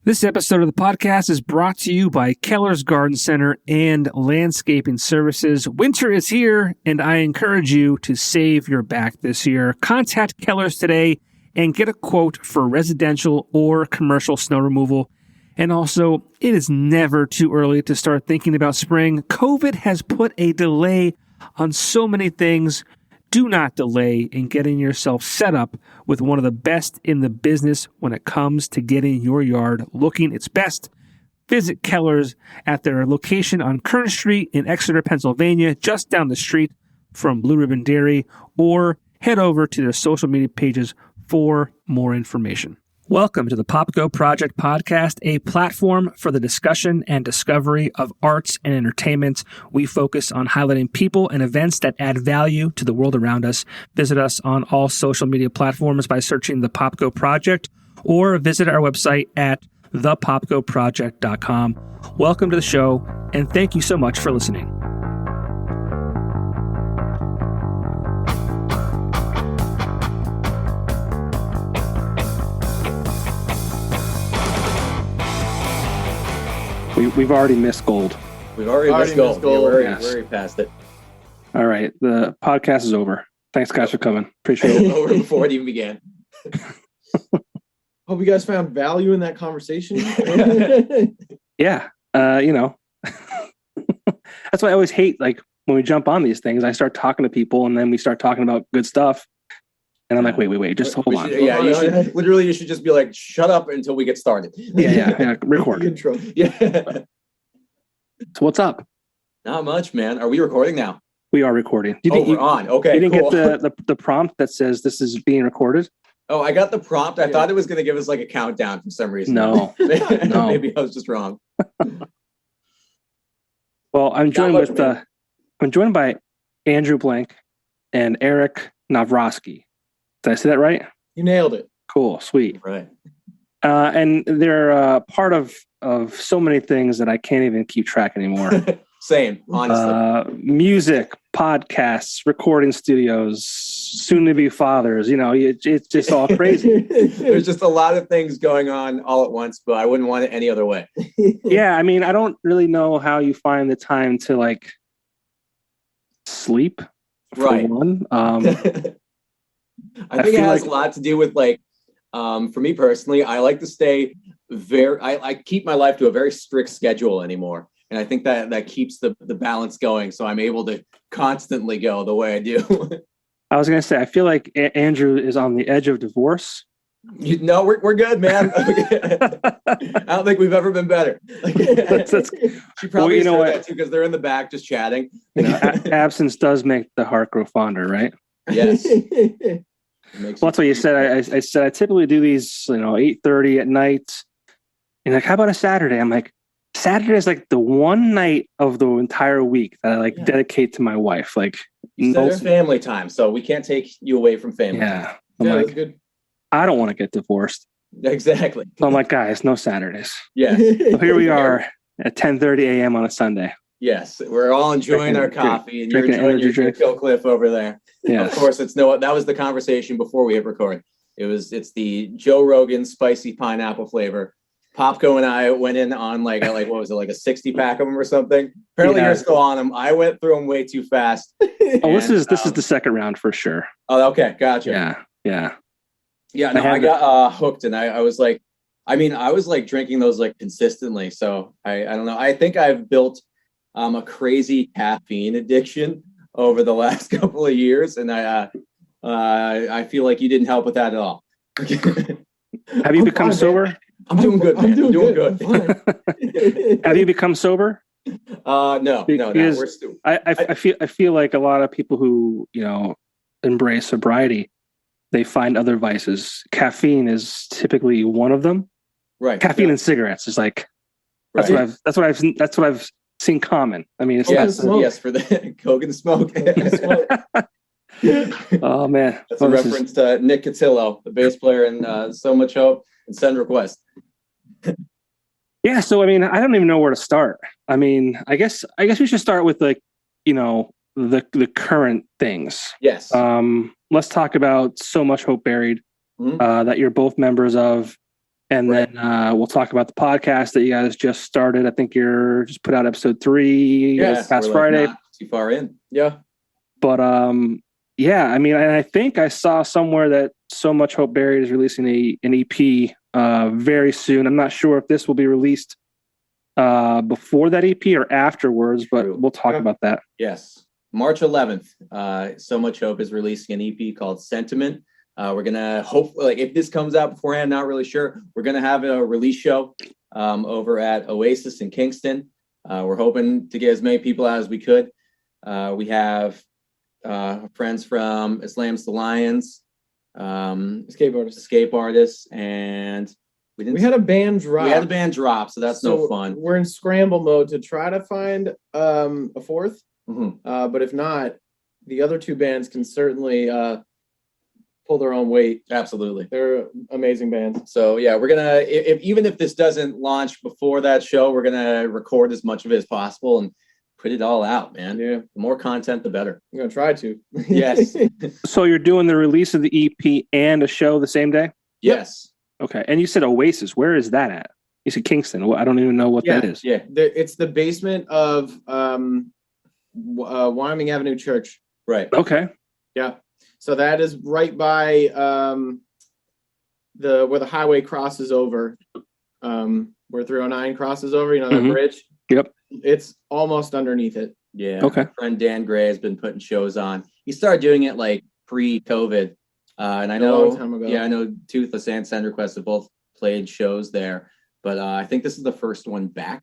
This episode of the podcast is brought to you by Keller's Garden Center and Landscaping Services. Winter is here, and I encourage you to save your back this year. Contact Keller's today and get a quote for residential or commercial snow removal. And also, it is never too early to start thinking about spring. COVID has put a delay on so many things. Do not delay in getting yourself set up with one of the best in the business when it comes to getting your yard looking its best. Visit Keller's at their location on Kern Street in Exeter, Pennsylvania, just down the street from Blue Ribbon Dairy, or head over to their social media pages for more information. Welcome to the Popko Project Podcast, a platform for the discussion and discovery of arts and entertainment. We focus on highlighting people and events that add value to the world around us. Visit us on all social media platforms by searching the Popko Project, or visit our website at thepopkoproject.com. Welcome to the show, and thank you so much for listening. We've already missed gold. We've already missed gold. We're already past it. All right. The podcast is over. Thanks, guys, for coming. Appreciate it. Over before it even began. Hope you guys found value in that conversation. Yeah. That's why I always hate, like, when we jump on these things, I start talking to people and then we start talking about good stuff. And I'm like, wait, just hold on. You should just be like, shut up until we get started. Yeah. Record. Intro. Yeah. So what's up? Not much, man. Are we recording now? We are recording. We're on. Okay, you didn't cool. get the prompt that says this is being recorded? Oh, I got the prompt. I thought it was going to give us like a countdown for some reason. No. Maybe I was just wrong. Well, I'm joined by Andrew Blank and Eric Novroski. Did I say that right? You nailed it. Cool, sweet. Right. And they're part of so many things that I can't even keep track anymore. Same, honestly. Music, podcasts, recording studios, soon-to-be fathers. It's just all crazy. There's just a lot of things going on all at once, but I wouldn't want it any other way. Yeah, I mean, I don't really know how you find the time to, like, sleep, for right. one. I think it has a lot to do with, like, for me personally, I like to stay I keep my life to a very strict schedule anymore. And I think that keeps the balance going. So I'm able to constantly go the way I do. I was going to say, I feel like Andrew is on the edge of divorce. No, we're good, man. I don't think we've ever been better. She probably said that too, because they're in the back just chatting. Absence does make the heart grow fonder, right? Yes. Well, that's what you said. I said I typically do these, 8:30 at night. And like, how about a Saturday? I'm like, Saturday is like the one night of the entire week that I dedicate to my wife. Like, it's family time, so we can't take you away from family. Yeah, that's good. I don't want to get divorced. Exactly. So I'm like, guys, no Saturdays. Yeah. So here we are at 10:30 a.m. on a Sunday. Yes, we're all enjoying our coffee, and you're enjoying your Kill Cliff over there. Yes. Of course, that was the conversation before we hit record. It's the Joe Rogan spicy pineapple flavor. Popko and I went in on like what was it, like a 60 pack of them or something? Apparently you're still on them. I went through them way too fast. This is the second round for sure. Oh, okay, gotcha. Yeah. No, I got hooked, and I was like, I was like drinking those like consistently. So I don't know. I think I've built a crazy caffeine addiction over the last couple of years, and I feel like you didn't help with that at all. Have you become sober? I'm doing good, man. I'm doing good. Have you become sober? No. We're still. I feel like a lot of people who embrace sobriety, they find other vices. Caffeine is typically one of them. Right. Caffeine and cigarettes is like that's what I've seen common. I mean, it's yes for the coke and smoke. Oh man, that's a reference to Nick Cotillo, the bass player in So Much Hope and Send Request. Yeah, so I mean, I don't even know where to start. I mean, I guess we should start with the current things. Yes. Let's talk about So Much Hope Buried, that you're both members of, And then we'll talk about the podcast that you guys just started. I think you're just put out episode 3 past Friday. Not too far in. Yeah. But yeah, I mean, and I think I saw somewhere that So Much Hope Buried is releasing an EP very soon. I'm not sure if this will be released before that EP or afterwards, but we'll talk about that. Yes. March 11th, So Much Hope is releasing an EP called Sentiment. We're going to hope, like, if this comes out beforehand, not really sure. We're going to have a release show over at Oasis in Kingston. We're hoping to get as many people out as we could. We have friends from Islam's the Lions, escape artists, and we had a band drop. So that's no fun. We're in scramble mode to try to find a fourth. Mm-hmm. But if not, the other 2 bands can certainly pull their own weight. Absolutely. They're amazing bands. So yeah, we're going to, even if this doesn't launch before that show, we're going to record as much of it as possible and put it all out, man. Yeah. The more content, the better. I'm going to try to. Yes. So you're doing the release of the EP and a show the same day? Yes. Okay. And you said Oasis. Where is that at? You said Kingston. I don't even know what that is. Yeah. It's the basement of Wyoming Avenue Church. Right. Okay. Yeah. So that is right by where the highway crosses over, where 309 crosses over, that bridge. Yep. It's almost underneath it. Yeah. Okay. My friend Dan Gray has been putting shows on. He started doing it like pre-COVID. And I know, a long time ago. Yeah, I know Toothless and Send Request have both played shows there, but I think this is the first one back.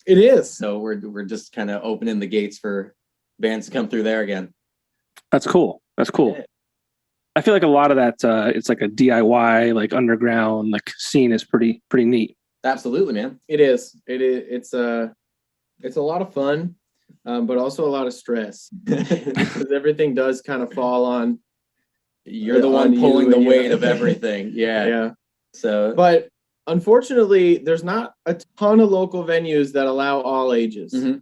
It is. So we're just kind of opening the gates for bands to come through there again. That's cool. Yeah. I feel like a lot of that, it's like a DIY, like underground, like scene is pretty neat. Absolutely, man. It is. It's a lot of fun, but also a lot of stress because everything does kind of fall on. You're the one pulling the weight of everything. Yeah. Yeah. So, but unfortunately, there's not a ton of local venues that allow all ages. Mm-hmm.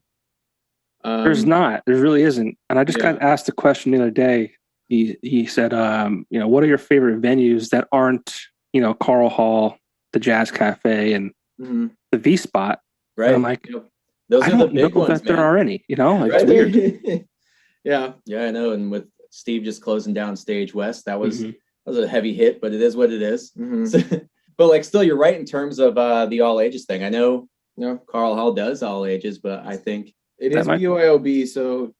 There really isn't. And I just got asked a question the other day. He said, what are your favorite venues that aren't, Carl Hall, the Jazz Cafe, and the V Spot? Right. And I'm like, those I are the don't big know ones, that there are any. Right. It's weird. Yeah. Yeah, I know. And with Steve just closing down Stage West, that was a heavy hit, but it is what it is. Mm-hmm. So, but like, still, you're right in terms of the all ages thing. I know Carl Hall does all ages, but I think it is BYOB, so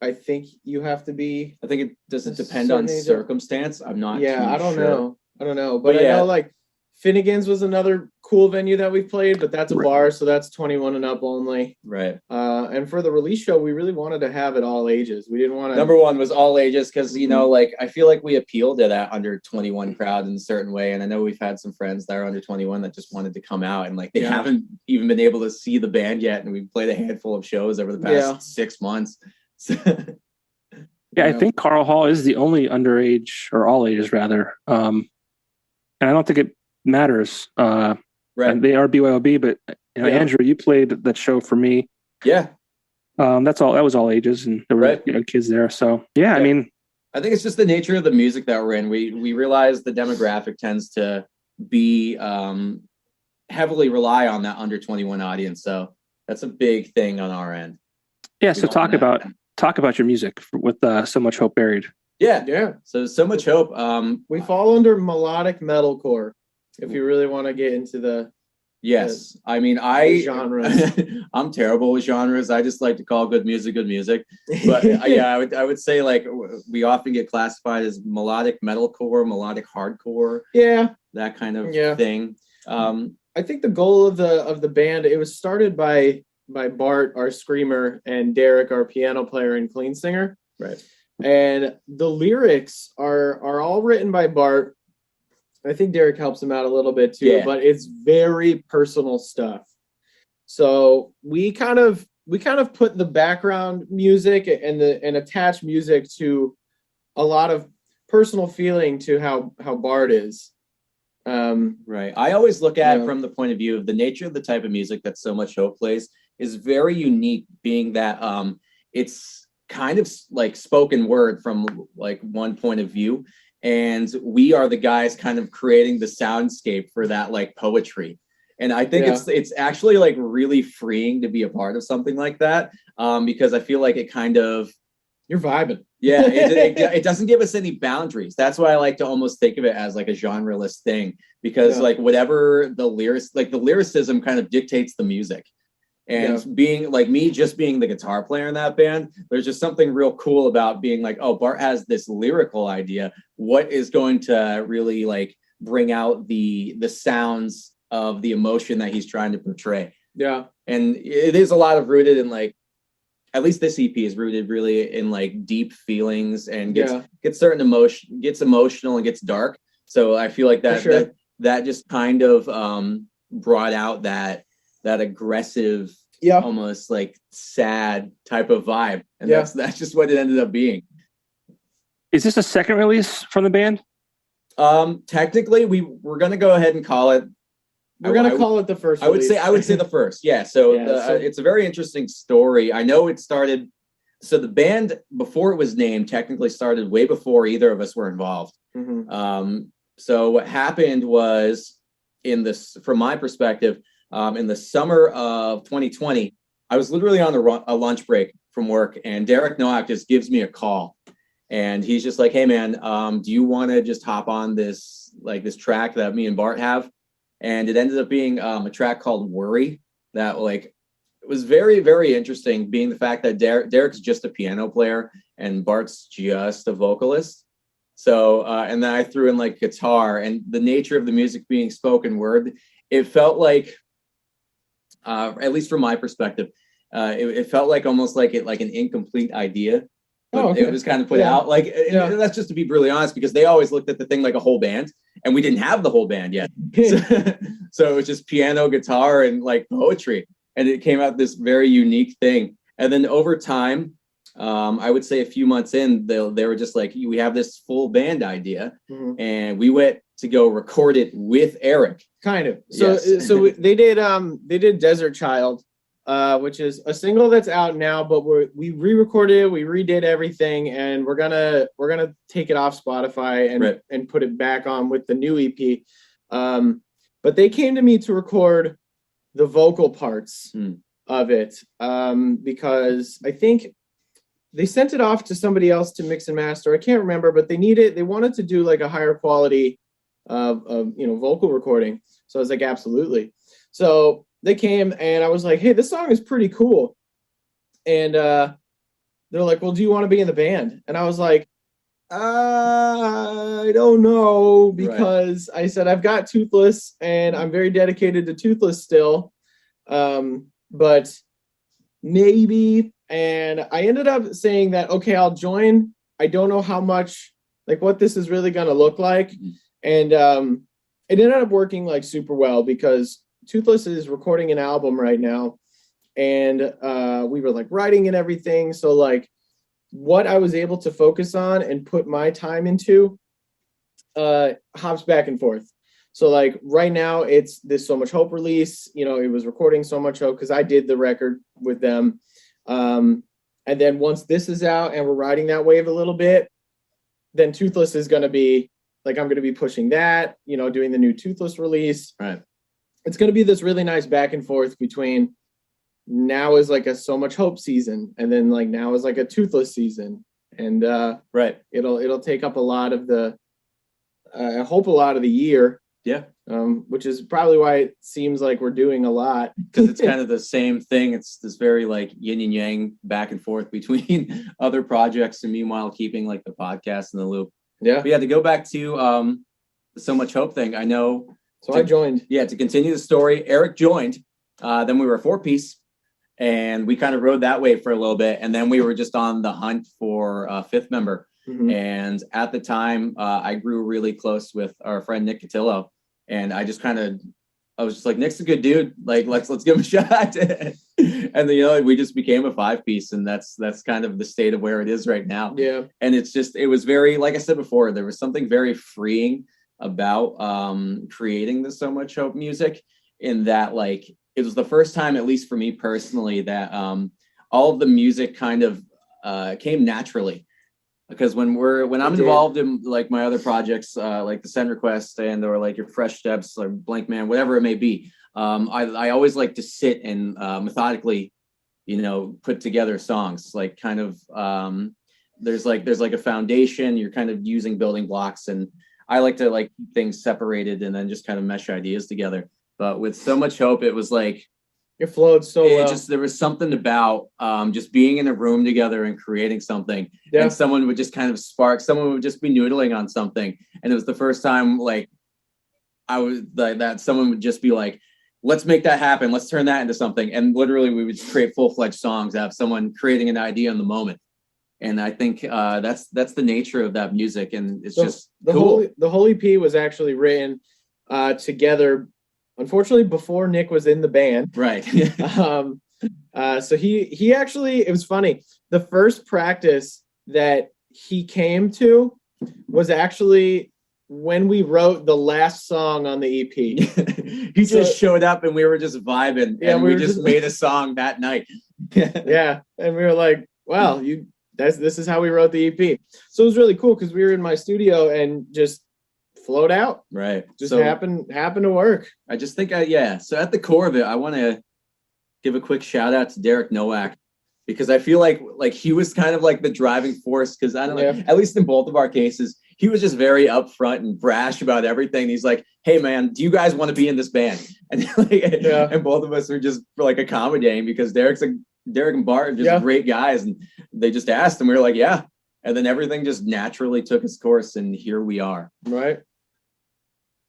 I think you have to be. I think it doesn't depend on circumstance. I'm not. Yeah, I don't sure. know, but I know like Finnegan's was another cool venue that we played, but that's a bar, so that's 21 and up only. Right. And for the release show, we really wanted to have it all ages. We didn't want to. Number one was all ages because like I feel like we appeal to that under 21 crowd in a certain way, and I know we've had some friends that are under 21 that just wanted to come out and like they haven't even been able to see the band yet, and we've played a handful of shows over the past 6 months. I think Carl Hall is the only underage or all ages rather, and I don't think it matters. Right. And they are BYOB, but Andrew, you played that show for me. Yeah. That was all ages, and there were kids there. So I mean, I think it's just the nature of the music that we're in. We realize the demographic tends to be heavily rely on that under 21 audience. So that's a big thing on our end. Yeah. So talk about your music with So Much Hope Buried. Yeah. So Much Hope. We fall under melodic metalcore. If you really want to get into the I mean, genres. I'm terrible with genres. I just like to call good music. But I would say like we often get classified as melodic metalcore, melodic hardcore. Yeah, that kind of thing. I think the goal of the band, it was started by Bart, our screamer, and Derek, our piano player and clean singer. Right. And the lyrics are all written by Bart. I think Derek helps him out a little bit too, but it's very personal stuff. So we kind of put the background music and attach music to a lot of personal feeling to how Bart is. Right. I always look at it from the point of view of the nature of the type of music that So Much Hope plays is very unique, being that it's kind of like spoken word from like one point of view. and we are the guys kind of creating the soundscape for that like poetry. And I think it's actually like really freeing to be a part of something like that, because I feel like it kind of, you're vibing. Yeah, it doesn't give us any boundaries. That's why I like to almost think of it as like a genreless thing, because like whatever the lyricism kind of dictates the music. And being like me, just being the guitar player in that band, there's just something real cool about being like, oh, Bart has this lyrical idea. What is going to really like bring out the sounds of the emotion that he's trying to portray? Yeah. And it is a lot of rooted in like, at least this EP is rooted really in like deep feelings and gets certain emotion, gets emotional and gets dark. So I feel like that just kind of brought out that aggressive, almost like sad type of vibe. And that's just what it ended up being. Is this a second release from the band? Technically we're going to go ahead and call it. We're going to call it the first release. I would say the first. Yeah. So, it's a very interesting story. I know it started. So the band, before it was named, technically started way before either of us were involved. Mm-hmm. So what happened was, from my perspective, in the summer of 2020, I was literally on a lunch break from work, and Derek Nowak just gives me a call, and he's just like, "Hey man, do you want to just hop on this track that me and Bart have?" And it ended up being a track called "Worry" that like it was very, very interesting, being the fact that Derek's just a piano player and Bart's just a vocalist. So and then I threw in like guitar, and the nature of the music being spoken word, it felt like, at least from my perspective, it felt like almost like an incomplete idea. It was kind of put out like, that's just to be brutally honest, because they always looked at the thing like a whole band, and we didn't have the whole band yet. So it was just piano, guitar, and like poetry. And it came out this very unique thing. And then over time, I would say a few months in, they were just like, we have this full band idea. Mm-hmm. And we went to go record it with Eric. Kind of. So they did Desert Child, which is a single that's out now, but we re-recorded it, we redid everything, and we're gonna take it off Spotify and put it back on with the new EP. But they came to me to record the vocal parts of it, because I think they sent it off to somebody else to mix and master. I can't remember, but they wanted to do like a higher quality of vocal recording. So I was like, absolutely. So they came, and I was like, hey, this song is pretty cool. And they're like, well, do you want to be in the band? And I was like, I don't know, because I said I've got Toothless, and I'm very dedicated to Toothless still. But maybe. And I ended up saying that, okay, I'll join. I don't know how much, like what this is really going to look like. And it ended up working like super well, because Toothless is recording an album right now, and we were like writing and everything. So like what I was able to focus on and put my time into hops back and forth. So like right now it's this So Much Hope release, it was recording So Much Hope because I did the record with them. And then once this is out and we're riding that wave a little bit, then Toothless is going to be like, I'm going to be pushing that, doing the new Toothless release. Right. It's going to be this really nice back and forth between now is like a So Much Hope season, and then like now is like a Toothless season. And it'll take up a lot of I hope a lot of the year. Yeah. Which is probably why it seems like we're doing a lot. Because it's kind of the same thing. It's this very like yin and yang back and forth between other projects, and meanwhile keeping like the podcast in the loop. Yeah. But to go back to the So Much Hope thing, I know. So I joined. Yeah, to continue the story, Eric joined. Then we were a 4-piece, and we kind of rode that wave for a little bit. And then we were just on the hunt for a 5th member. Mm-hmm. And at the time, I grew really close with our friend Nick Cotillo. And I was just like, Nick's a good dude. Like, let's give him a shot. And then, we just became a 5-piece, and that's kind of the state of where it is right now. Yeah. And it was very, like I said before, there was something very freeing about creating the So Much Hope music, in that like it was the first time, at least for me personally, that all of the music kind of came naturally. because when I'm involved in like my other projects, like the Send Request and or like your Fresh Steps or Blankman, whatever it may be, I always like to sit and methodically, put together songs. Like kind of there's like a foundation. You're kind of using building blocks, and I like to like keep things separated and then just kind of mesh ideas together. But with So Much Hope, it was like it flowed so well. There was something about just being in a room together and creating something, and someone would just kind of spark. Someone would just be noodling on something, and it was the first time like I was like that. Someone would just be like, "Let's make that happen. Let's turn that into something." And literally, we would create full-fledged songs. Have someone creating an idea in the moment, and I think that's the nature of that music, and it's just cool. The whole EP was actually written together. Unfortunately, before Nick was in the band. Right. So he actually, it was funny. The first practice that he came to was actually when we wrote the last song on the EP. He just showed up and we were just vibing. Yeah, and we just made a song that night. Yeah. And we were like, wow, this is how we wrote the EP. So it was really cool because we were in my studio and just flowed out. Right. Just happened to work. I just think so at the core of it, I want to give a quick shout out to Derek Nowak, because I feel like he was kind of like the driving force, because I don't know, at least in both of our cases, he was just very upfront and brash about everything. He's like, "Hey man, do you guys want to be in this band?" And and both of us were just like accommodating, because Derek and Bart are just great guys, and they just asked, and we were like, yeah. And then everything just naturally took its course, and here we are. Right.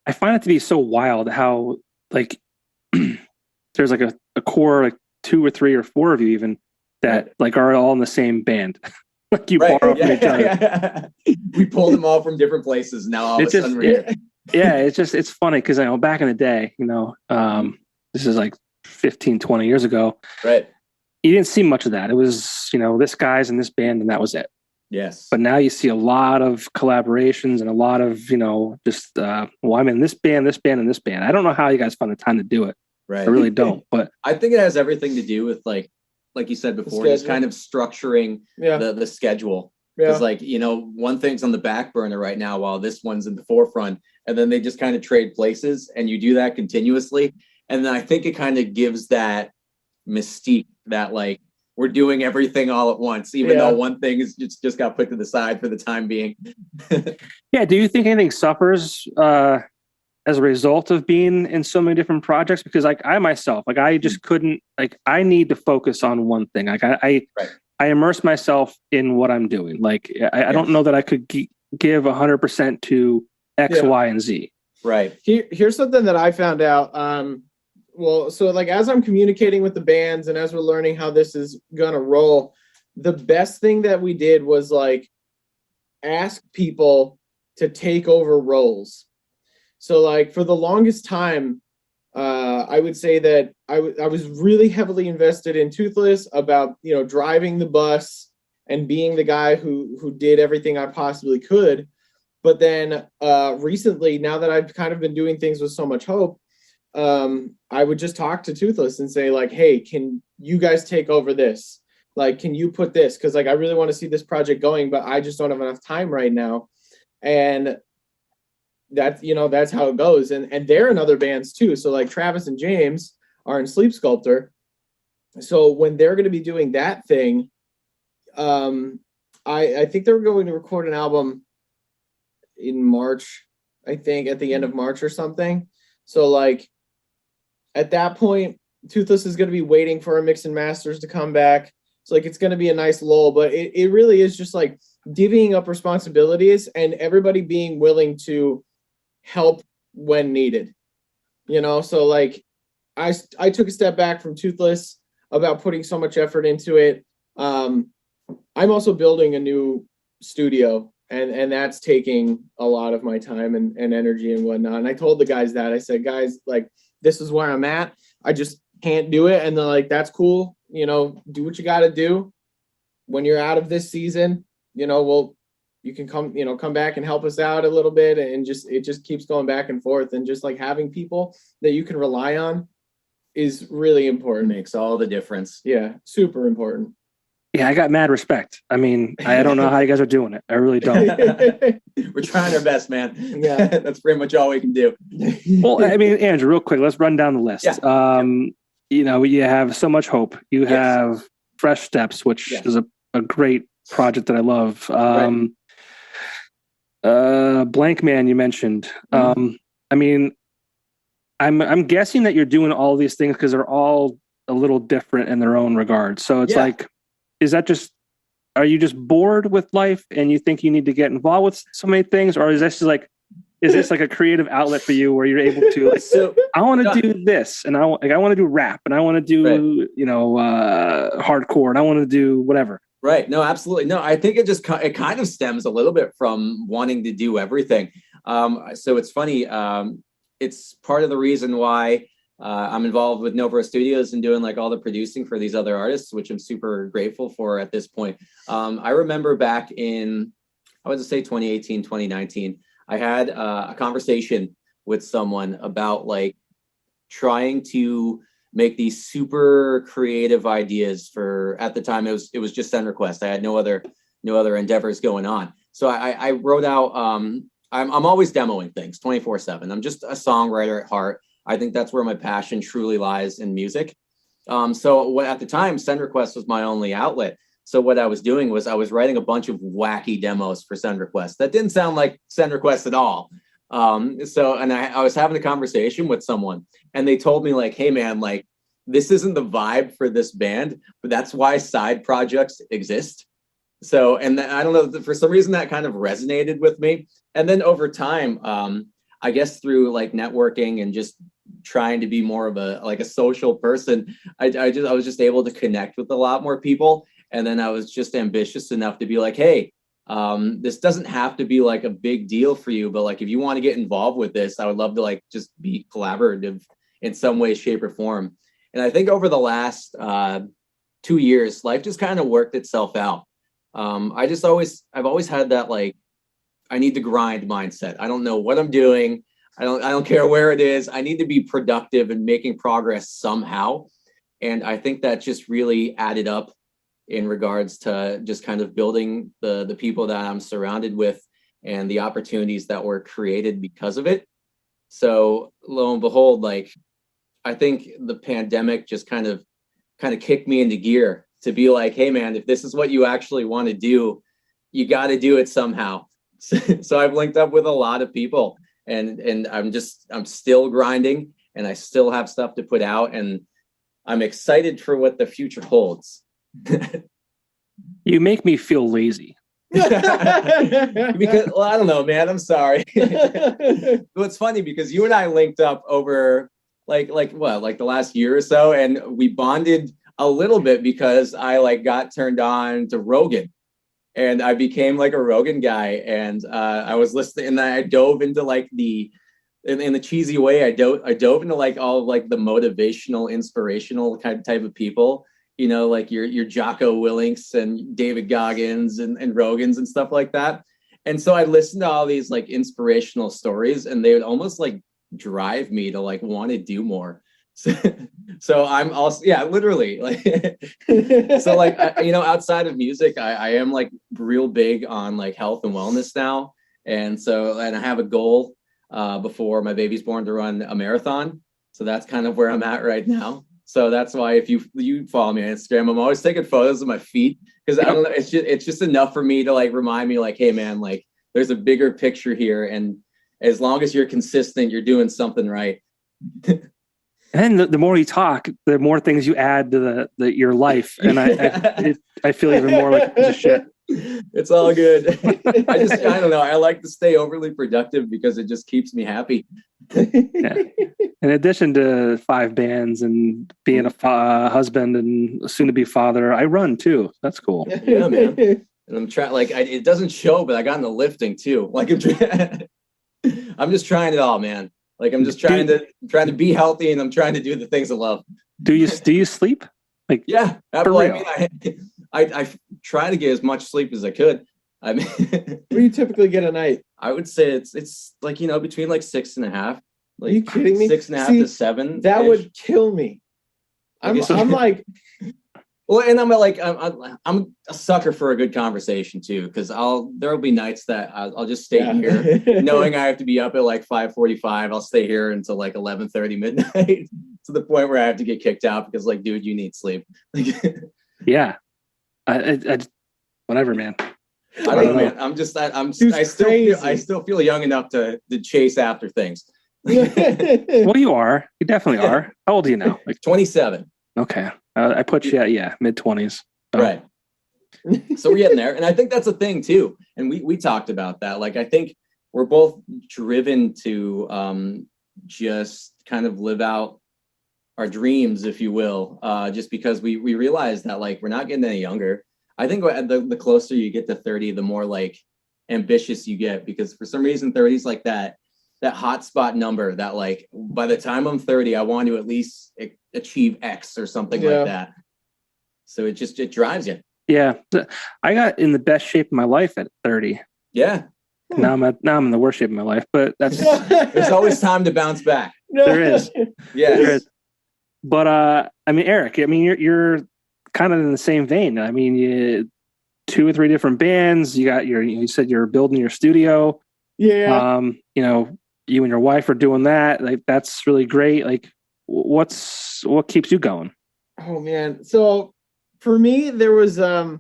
I find it to be so wild how like there's like a core, like 2 or 3 or 4 of you even that like are all in the same band. Like you borrow from each other. Yeah. We pulled them all from different places. Now all of a sudden we're here. Yeah, it's funny because I know back in the day, this is like 15, 20 years ago. Right. You didn't see much of that. It was, this guy's in this band and that was it. Yes. But now you see a lot of collaborations and a lot of, just, I'm in this band, and this band. I don't know how you guys find the time to do it. Right. I really don't. But I think it has everything to do with like you said before, just kind of structuring the schedule. Because one thing's on the back burner right now while this one's in the forefront, and then they just kind of trade places, and you do that continuously. And then I think it kind of gives that mystique that like, we're doing everything all at once, even though one thing is just got put to the side for the time being. Yeah. Do you think anything suffers as a result of being in so many different projects? Because like I myself, like I just couldn't, like I need to focus on one thing. Like I immerse myself in what I'm doing. Like I don't know that I could give 100% to X, Y, and Z. Right. Here's something that I found out. Well, so like as I'm communicating with the bands and as we're learning how this is gonna roll, the best thing that we did was like ask people to take over roles. So like for the longest time, I would say that I was really heavily invested in Toothless, about driving the bus and being the guy who did everything I possibly could. But then recently, now that I've kind of been doing things with So Much Hope, I would just talk to Toothless and say like, hey, can you guys take over this? Like, can you put this? Because like I really want to see this project going, but I just don't have enough time right now. And that's how it goes. And they're in other bands too. So like Travis and James are in Sleep Sculptor. So when they're going to be doing that thing, I think they're going to record an album in March, I think at the end of March or something. So like at that point, Toothless is going to be waiting for our mix and masters to come back. So like it's going to be a nice lull, but it really is just like divvying up responsibilities and everybody being willing to help when needed. So like I took a step back from Toothless about putting so much effort into it. I'm also building a new studio, and that's taking a lot of my time and energy and whatnot. And I told the guys that. I said, guys, like, this is where I'm at. I just can't do it. And they're like, that's cool. Do what you got to do. When you're out of this season, you can come back and help us out a little bit. And it just keeps going back and forth. And just like having people that you can rely on is really important. Makes all the difference. Yeah, super important. Yeah, I got mad respect. I mean, I don't know how you guys are doing it. I really don't. We're trying our best, man. Yeah. That's pretty much all we can do. Well, I mean, Andrew, real quick, let's run down the list. Yeah. You know, you have So Much Hope. You have Fresh Steps, which is a great project that I love. Blankman, you mentioned. I mean, I'm guessing that you're doing all these things because they're all a little different in their own regard. So it's like, is that just, are you just bored with life and you think you need to get involved with so many things? Or is this like, is this like a creative outlet for you where you're able to like, I want to do this and I want to do rap and I want to do, you know, hardcore and I want to do whatever. Right. No, absolutely. No, I think it kind of stems a little bit from wanting to do everything. So it's funny. It's part of the reason why I'm involved with Novroski Studios and doing like all the producing for these other artists, which I'm super grateful for at this point. I remember back in, I would say 2018, 2019, I had a conversation with someone about like trying to make these super creative ideas for, at the time it was just Send Request. I had no other endeavors going on. So I wrote out, I'm always demoing things 24/7. I'm just a songwriter at heart. I think that's where my passion truly lies in music. So at the time, Send Request was my only outlet. So what I was doing was I was writing a bunch of wacky demos for Send Request that didn't sound like Send Request at all. And I was having a conversation with someone and they told me like, hey man, like this isn't the vibe for this band, but that's why side projects exist. So, and then, I don't know, for some reason that kind of resonated with me. And then over time, I guess through like networking and just trying to be more of a social person, I was just able to connect with a lot more people. And then I was just ambitious enough to be like, hey, this doesn't have to be like a big deal for you, but like if you want to get involved with this, I would love to like just be collaborative in some way, shape, or form. And I think over the last 2 years, life just kind of worked itself out. I've always had that like I need to grind mindset. I don't know what I'm doing. I don't care where it is. I need to be productive and making progress somehow. And I think that just really added up in regards to just kind of building the people that I'm surrounded with and the opportunities that were created because of it. So lo and behold, like I think the pandemic just kind of kicked me into gear to be like, hey man, if this is what you actually want to do, you got to do it somehow. So I've linked up with a lot of people and I'm still grinding and I still have stuff to put out and I'm excited for what the future holds. You make me feel lazy. Because, well, I don't know, man. I'm sorry. Well, it's funny because you and I linked up over like the last year or so, and we bonded a little bit because I like got turned on to Rogan, and I became like a Rogan guy, and I was listening, and I dove into like in the cheesy way, I dove into like all of like the motivational, inspirational type of people. You know, like your Jocko Willinks and David Goggins and Rogans and stuff like that. And so I listened to all these like inspirational stories and they would almost like drive me to like want to do more. So I'm also, yeah, literally like, so like, outside of music, I am like real big on like health and wellness now. And I have a goal before my baby's born to run a marathon. So that's kind of where I'm at right now. So that's why if you follow me on Instagram, I'm always taking photos of my feet because I don't know. It's just enough for me to like remind me like, hey man, like there's a bigger picture here. And as long as you're consistent, you're doing something right. And the more you talk, the more things you add to your life. And I feel even more like a shit. It's all good. I don't know. I like to stay overly productive because it just keeps me happy. Yeah. In addition to 5 bands and being a husband and soon to be father, I run too. That's cool. Yeah, man. And I'm trying, like, it doesn't show, but I got into lifting too. Like, I'm just trying it all, man. Like, I'm just trying to be healthy, and I'm trying to do the things I love. Do you sleep? Like, yeah, absolutely. I try to get as much sleep as I could. I mean, what do you typically get a night? I would say it's like, between like 6.5. Like, are you kidding me? 6.5 to 7. That would kill me. I'm like, Well, and I'm a sucker for a good conversation too, because there'll be nights that I'll just stay here knowing I have to be up at like 5:45. I'll stay here until like 11:30 midnight to the point where I have to get kicked out because like, dude, you need sleep. Yeah, I whatever, man. I don't know, man. I still feel young enough to chase after things. Well, you are. You definitely are. How old are you now? Like 27. Okay. I put you at mid-20s. So. Right. So we're getting there. And I think that's a thing too. And we talked about that. Like, I think we're both driven to just kind of live out our dreams, if you will, just because we realize that like, we're not getting any younger. I think the closer you get to 30, the more like ambitious you get, because for some reason 30 is like that hotspot number that like, by the time I'm 30, I want to at least achieve X or something like that. So it drives you. Yeah. I got in the best shape of my life at 30. Yeah. Now I'm in the worst shape of my life, but that's there's always time to bounce back. There is. Yeah. There is. But I mean, Eric, I mean, you're kind of in the same vein. I mean, you 2 or 3 different bands. You said you're building your studio. Yeah. You and your wife are doing that. Like, that's really great. Like, what keeps you going? Oh man. So for me, there was it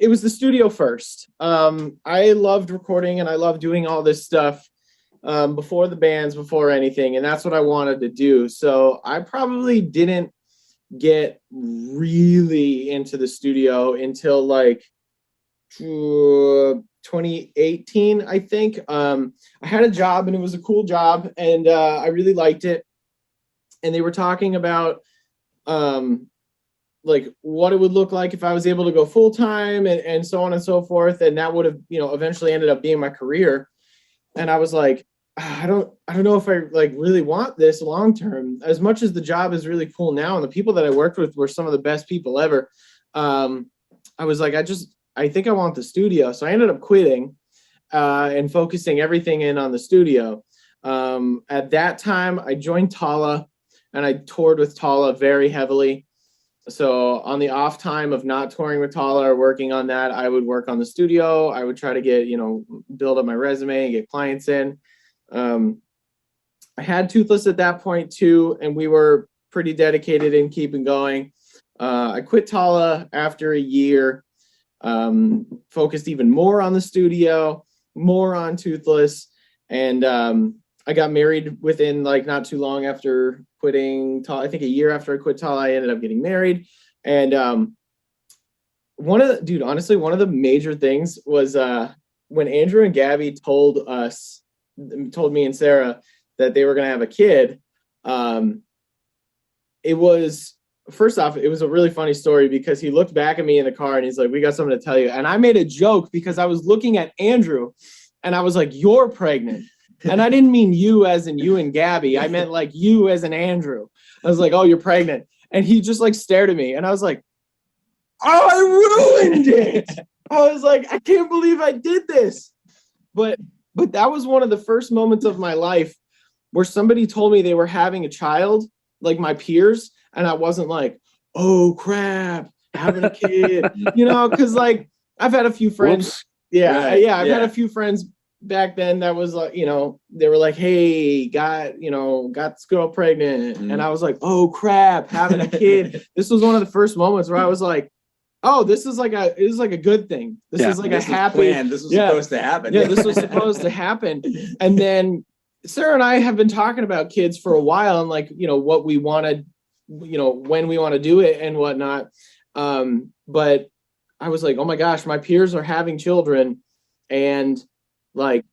was the studio first. I loved recording and I loved doing all this stuff before the bands, before anything. And that's what I wanted to do. So I probably didn't get really into the studio until like 2018, I think. I had a job and it was a cool job and I really liked it. And they were talking about like what it would look like if I was able to go full time and so on and so forth. And that would have, eventually ended up being my career. And I was like, I don't know if I like really want this long term. As much as the job is really cool now and the people that I worked with were some of the best people ever. I was like, I think I want the studio. So I ended up quitting and focusing everything in on the studio. At that time, I joined Tala and I toured with Tala very heavily. So on the off time of not touring with Tala or working on that, I would work on the studio. I would try to get, build up my resume and get clients in. I had Toothless at that point too, and we were pretty dedicated in keeping going. I quit Tala after a year. Focused even more on the studio, more on Toothless. And I got married within like not too long after quitting Tala. I think a year after I quit Tala, I ended up getting married. And honestly, one of the major things was when Andrew and Gabby told me and Sarah that they were going to have a kid. First off, it was a really funny story because he looked back at me in the car and he's like, we got something to tell you. And I made a joke because I was looking at Andrew and I was like, you're pregnant. And I didn't mean you as in you and Gabby. I meant like you as in Andrew. I was like, oh, you're pregnant. And he just like stared at me and I was like, oh, I ruined it. I was like, I can't believe I did this. But that was one of the first moments of my life where somebody told me they were having a child, like my peers. And I wasn't like, oh, crap, having a kid, because like I've had a few friends. I've had a few friends back then that was like, they were like, hey, got this girl pregnant. Mm-hmm. And I was like, oh, crap, having a kid. This was one of the first moments where I was like, oh, this is like a good thing. This is like a happy plan. This was supposed to happen. Yeah, this was supposed to happen. And then Sarah and I have been talking about kids for a while and like, what we wanted, when we want to do it and whatnot. But I was like, oh my gosh, my peers are having children and like,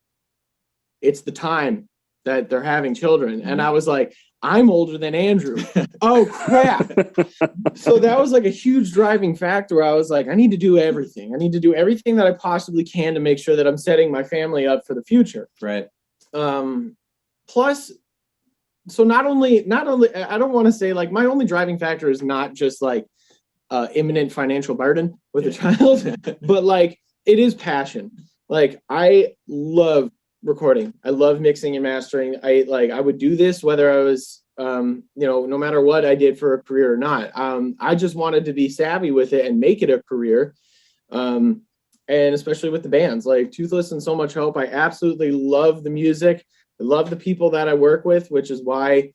it's the time that they're having children. Mm-hmm. And I was like, I'm older than Andrew. Oh crap. So that was like a huge driving factor. I was like, I need to do everything. I need to do everything that I possibly can to make sure that I'm setting my family up for the future. Right. Plus, so not only, I don't want to say like my only driving factor is not just like imminent financial burden with a child, but like it is passion. Like I love recording. I love mixing and mastering. I would do this whether I was no matter what I did for a career or not. I just wanted to be savvy with it and make it a career. And especially with the bands like Toothless and So Much Hope, I absolutely love the music. I love the people that I work with, which is why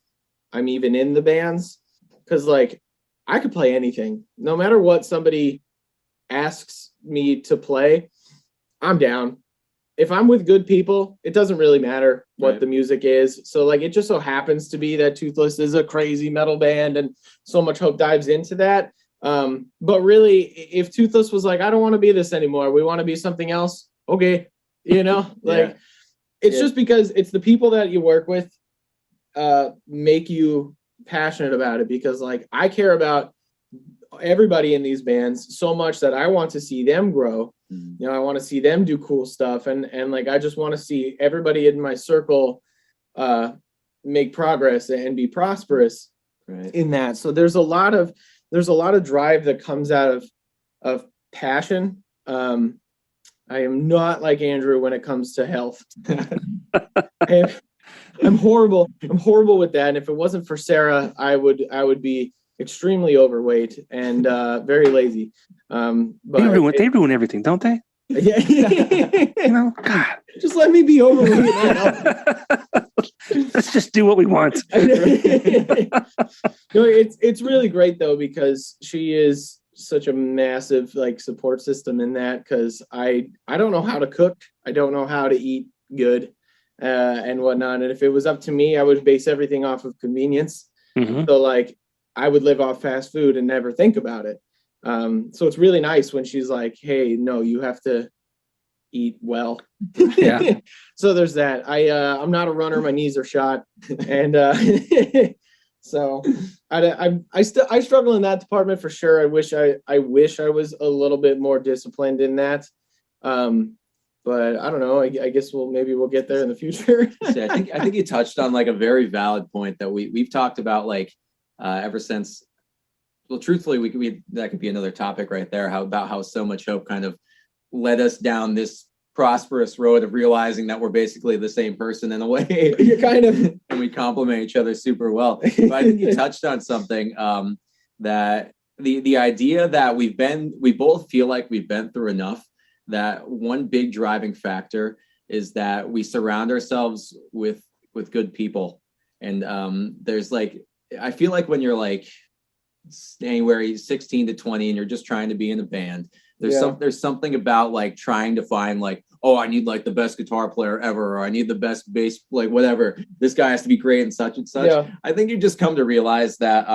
I'm even in the bands. Because like I could play anything, no matter what somebody asks me to play, I'm down. If I'm with good people, it doesn't really matter what the music is. So like, it just so happens to be that Toothless is a crazy metal band and So Much Hope dives into that. But really, if Toothless was like, I don't want to be this anymore, we want to be something else. Okay. It's just because it's the people that you work with, make you passionate about it, because like I care about everybody in these bands so much that I want to see them grow. I want to see them do cool stuff, and like I just want to see everybody in my circle make progress and be prosperous in that. So there's a lot of drive that comes out of passion. I am not like Andrew when it comes to health. I'm horrible with that. And if it wasn't for Sarah, I would be extremely overweight and very lazy. But they ruin everything, don't they? Yeah. God. Just let me be overweight. Let's just do what we want. No, it's really great though, because she is such a massive like support system in that, because I don't know how to cook. I don't know how to eat good and whatnot. And if it was up to me, I would base everything off of convenience. So like I would live off fast food and never think about it. So it's really nice when she's like, hey, no, you have to eat well. Yeah. So there's that. I'm not a runner. My knees are shot. And so I struggle in that department for sure. I wish I was a little bit more disciplined in that. But I don't know. I guess we'll get there in the future. I think you touched on like a very valid point that we've talked about like ever since. Well, truthfully, we that could be another topic right there. How So Much Hope kind of led us down this prosperous road of realizing that we're basically the same person in a way. You're kind of, and we complement each other super well. But I think you touched on something that the idea that we both feel like we've been through enough. That one big driving factor is that we surround ourselves with good people. And there's like, I feel like when you're like anywhere 16 to 20 and you're just trying to be in a band, there's something about like trying to find like, oh, I need like the best guitar player ever, or I need the best bass, like whatever. This guy has to be great and such and such. Yeah. I think you just come to realize that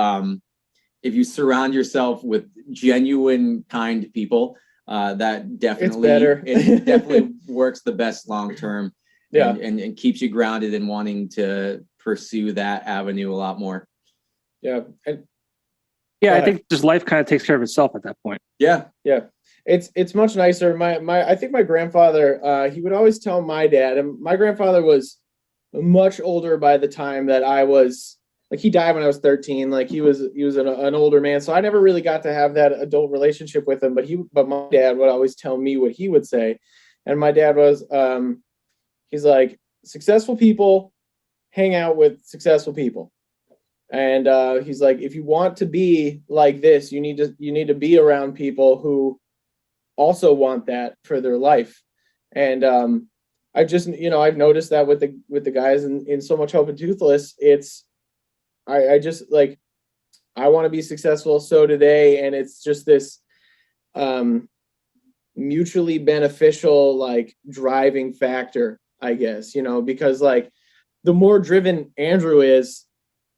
if you surround yourself with genuine, kind people, that definitely it definitely works the best long term. Yeah, and keeps you grounded in wanting to pursue that avenue a lot more. Yeah. I think just life kind of takes care of itself at that point. Yeah. It's much nicer. I think my grandfather, he would always tell my dad, and my grandfather was much older by the time that I was, like he died when I was 13. Like he was an older man. So I never really got to have that adult relationship with him, but my dad would always tell me what he would say. And my dad was, he's like, successful people hang out with successful people. And he's like, if you want to be like this, you need to be around people who also want that for their life. And I just, I've noticed that with the guys in So Much Hope and Toothless, it's, I just like, I want to be successful. So do they. And it's just this mutually beneficial, like driving factor, I guess, because like the more driven Andrew is,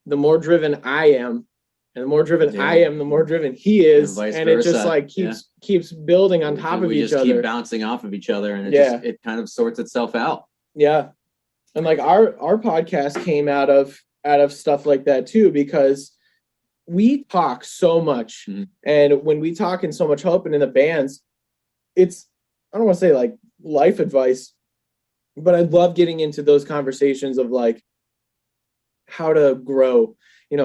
the more driven I am, and the more driven I am, the more driven he is. And it just like keeps building on top of each other. We just keep bouncing off of each other, and it kind of sorts itself out. Yeah. And like our podcast came out of stuff like that too, because we talk so much. Mm-hmm. And when we talk in So Much Hope and in the bands, it's, I don't want to say like life advice, but I love getting into those conversations of like how to grow,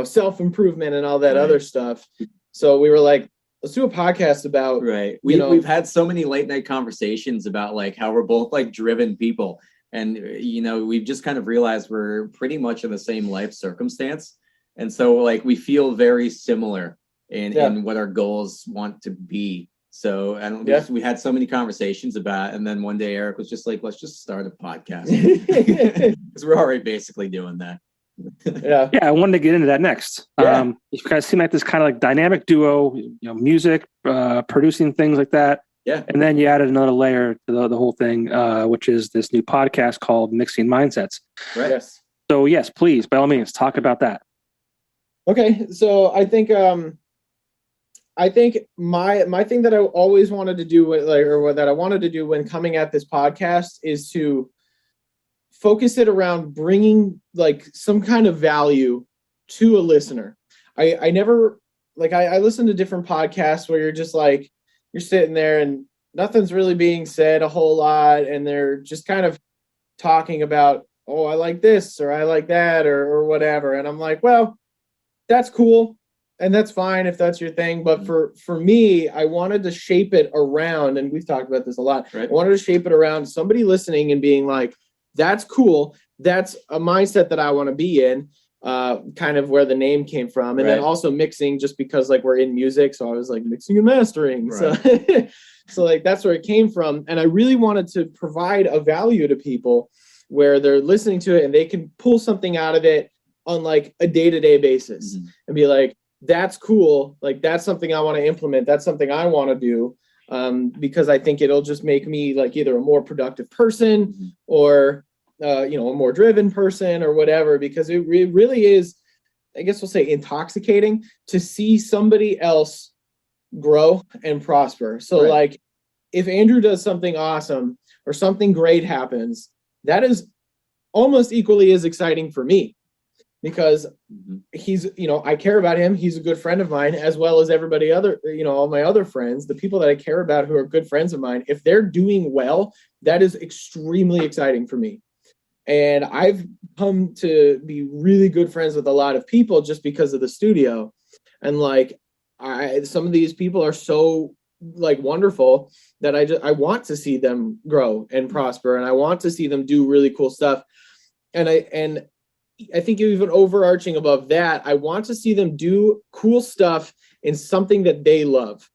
self-improvement and all that other stuff. So we were like, let's do a podcast about, we've had so many late night conversations about like how we're both like driven people. And, we've just kind of realized we're pretty much in the same life circumstance. And so like we feel very similar in what our goals want to be. So we had so many conversations about it, and then one day Eric was just like, let's just start a podcast. Because we're already basically doing that. Yeah, I wanted to get into that next. You guys seem like this kind of like dynamic duo, music, producing things like that. Yeah. And then you added another layer to the whole thing, which is this new podcast called Mixing Mindsets. Right. Yes. So yes, please, by all means, talk about that. Okay. So I think my thing that I always wanted to do that I wanted to do when coming at this podcast is to focus it around bringing like some kind of value to a listener. I never I listen to different podcasts where you're just like, you're sitting there and nothing's really being said a whole lot. And they're just kind of talking about, oh, I like this or I like that or whatever. And I'm like, well, that's cool. And that's fine if that's your thing. But for me, I wanted to shape it around, and we've talked about this a lot. Right. I wanted to shape it around somebody listening and being like, that's cool. That's a mindset that I want to be in, kind of where the name came from. And then also mixing, just because like we're in music. So I was like mixing and mastering. Right. So like that's where it came from. And I really wanted to provide a value to people where they're listening to it and they can pull something out of it on like a day-to-day basis and be like, that's cool. Like that's something I want to implement. That's something I want to do. Because I think it'll just make me like either a more productive person or, a more driven person or whatever, because it really is, I guess we'll say, intoxicating to see somebody else grow and prosper. So like if Andrew does something awesome or something great happens, that is almost equally as exciting for me. Because he's, I care about him. He's a good friend of mine, as well as everybody other, all my other friends, the people that I care about who are good friends of mine. If they're doing well, that is extremely exciting for me. And I've come to be really good friends with a lot of people just because of the studio. And like, some of these people are so like wonderful that I want to see them grow and prosper. And I want to see them do really cool stuff. And I think even overarching above that, I want to see them do cool stuff in something that they love,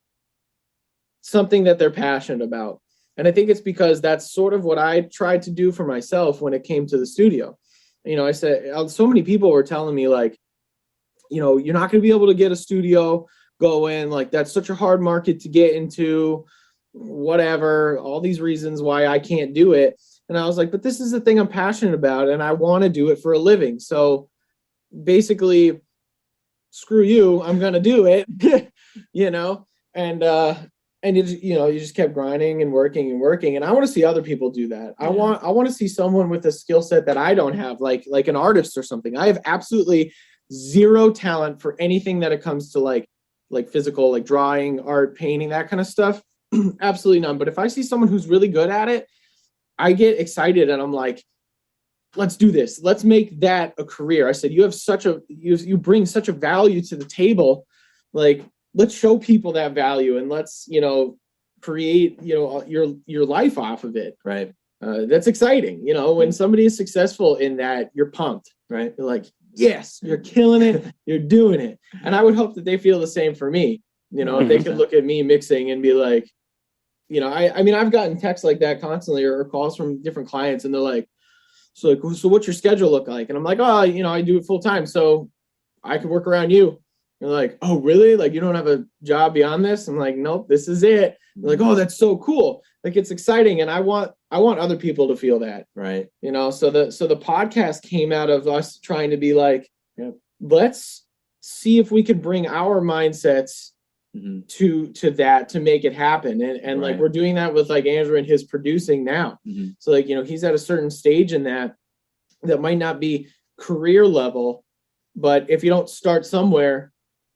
something that they're passionate about. And I think it's because that's sort of what I tried to do for myself when it came to the studio. I said, so many people were telling me like, you're not going to be able to get a studio going. Like that's such a hard market to get into, whatever, all these reasons why I can't do it. And I was like, but this is the thing I'm passionate about and I want to do it for a living. So basically, screw you, I'm going to do it, and it, you just kept grinding and working and working. And I want to see other people do that. Yeah. I want to see someone with a skill set that I don't have, like an artist or something. I have absolutely zero talent for anything that it comes to like physical, like drawing, art, painting, that kind of stuff. Absolutely none. But if I see someone who's really good at it, I get excited and I'm like, let's do this. Let's make that a career. I said, you bring such a value to the table. Like, let's show people that value and let's, create, your life off of it. Right. That's exciting. When somebody is successful in that, you're pumped, right? You're like, yes, you're killing it. You're doing it. And I would hope that they feel the same for me. If they could look at me mixing and be like, I mean, I've gotten texts like that constantly or calls from different clients and they're like, so what's your schedule look like? And I'm like, oh, I do it full time. So I could work around you. They're like, oh, really? Like, you don't have a job beyond this? I'm like, nope, this is it. They're like, oh, that's so cool. Like, it's exciting. And I want other people to feel that. Right. So the podcast came out of us trying to be like, let's see if we could bring our mindsets to that, to make it happen. And like, we're doing that with like Andrew and his producing now. So like, he's at a certain stage in that might not be career level, but if you don't start somewhere,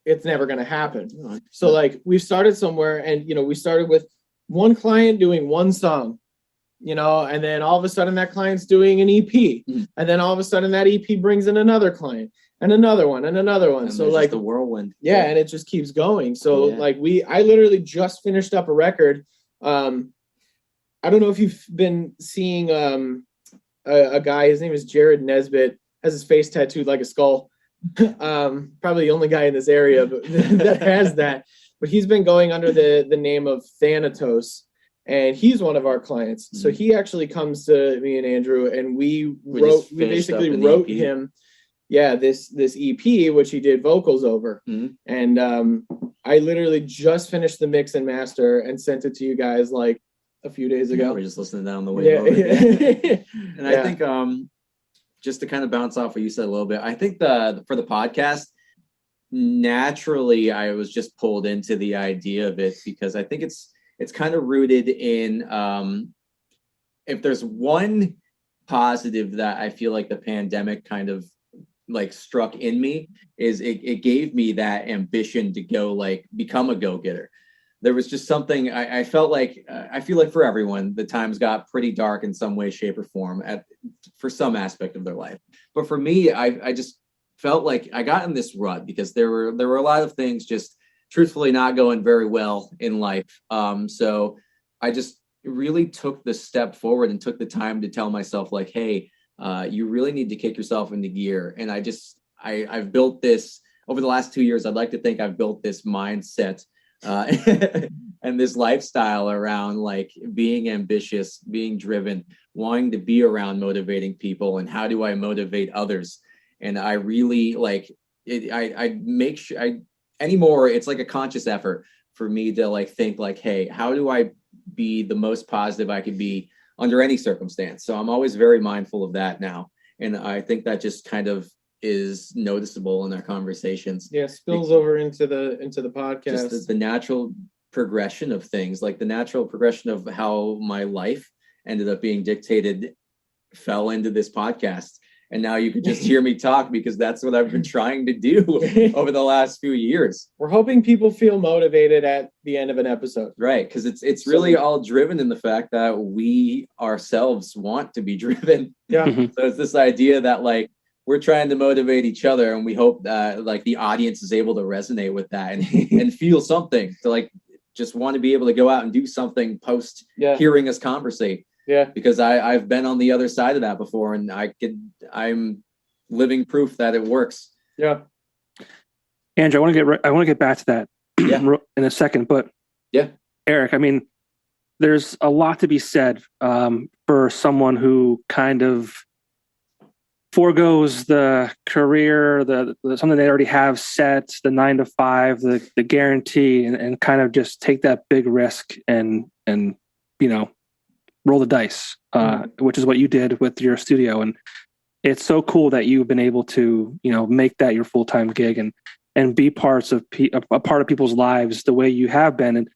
it's never going to happen. So like we've started somewhere and, we started with one client doing one song, and then all of a sudden that client's doing an EP. And then all of a sudden that EP brings in another client and another one and another one. And so like the whirlwind. Yeah. And it just keeps going. So like I literally just finished up a record. I don't know if you've been seeing a guy, his name is Jared Nesbitt, has his face tattooed like a skull. Probably the only guy in this area that has that. But he's been going under the name of Thanatos, and he's one of our clients. So he actually comes to me and Andrew, and we basically wrote him, this EP, which he did vocals over. And I literally just finished the mix and master and sent it to you guys like a few days ago. We're just listening down the way over. And I think just to kind of bounce off what you said a little bit, I think for the podcast, naturally I was just pulled into the idea of it because I think it's kind of rooted in if there's one positive that I feel like the pandemic kind of like struck in me is it gave me that ambition to go like become a go-getter. There was just something I felt like I feel like for everyone the times got pretty dark in some way, shape, or form for some aspect of their life. But for me, I just felt like I got in this rut because there were a lot of things just truthfully not going very well in life. So I just really took the step forward and took the time to tell myself like, hey, you really need to kick yourself into gear. And I've built this over the last 2 years. I'd like to think I've built this mindset and this lifestyle around like being ambitious, being driven, wanting to be around motivating people, and how do I motivate others? And I really like it. I make sure anymore. It's like a conscious effort for me to like think like, hey, how do I be the most positive I could be under any circumstance? So I'm always very mindful of that now. And I think that just kind of is noticeable in our conversations. Yeah, spills over into the podcast. Just the natural progression of things, like the natural progression of how my life ended up being dictated, fell into this podcast. And now you could just hear me talk because that's what I've been trying to do over the last few years. We're hoping people feel motivated at the end of an episode. Right, because it's really all driven in the fact that we ourselves want to be driven. Yeah. So it's this idea that like we're trying to motivate each other, and we hope that like the audience is able to resonate with that and feel something to like just want to be able to go out and do something post hearing us conversate. Yeah, because I've been on the other side of that before, and I'm living proof that it works. Yeah, Andrew, I want to get back to that in a second, but Eric, I mean, there's a lot to be said for someone who kind of forgoes the career, the something they already have set, the 9 to 5, the guarantee, and kind of just take that big risk and roll the dice, which is what you did with your studio. And it's so cool that you've been able to, make that your full-time gig and be a part of people's lives the way you have been. And,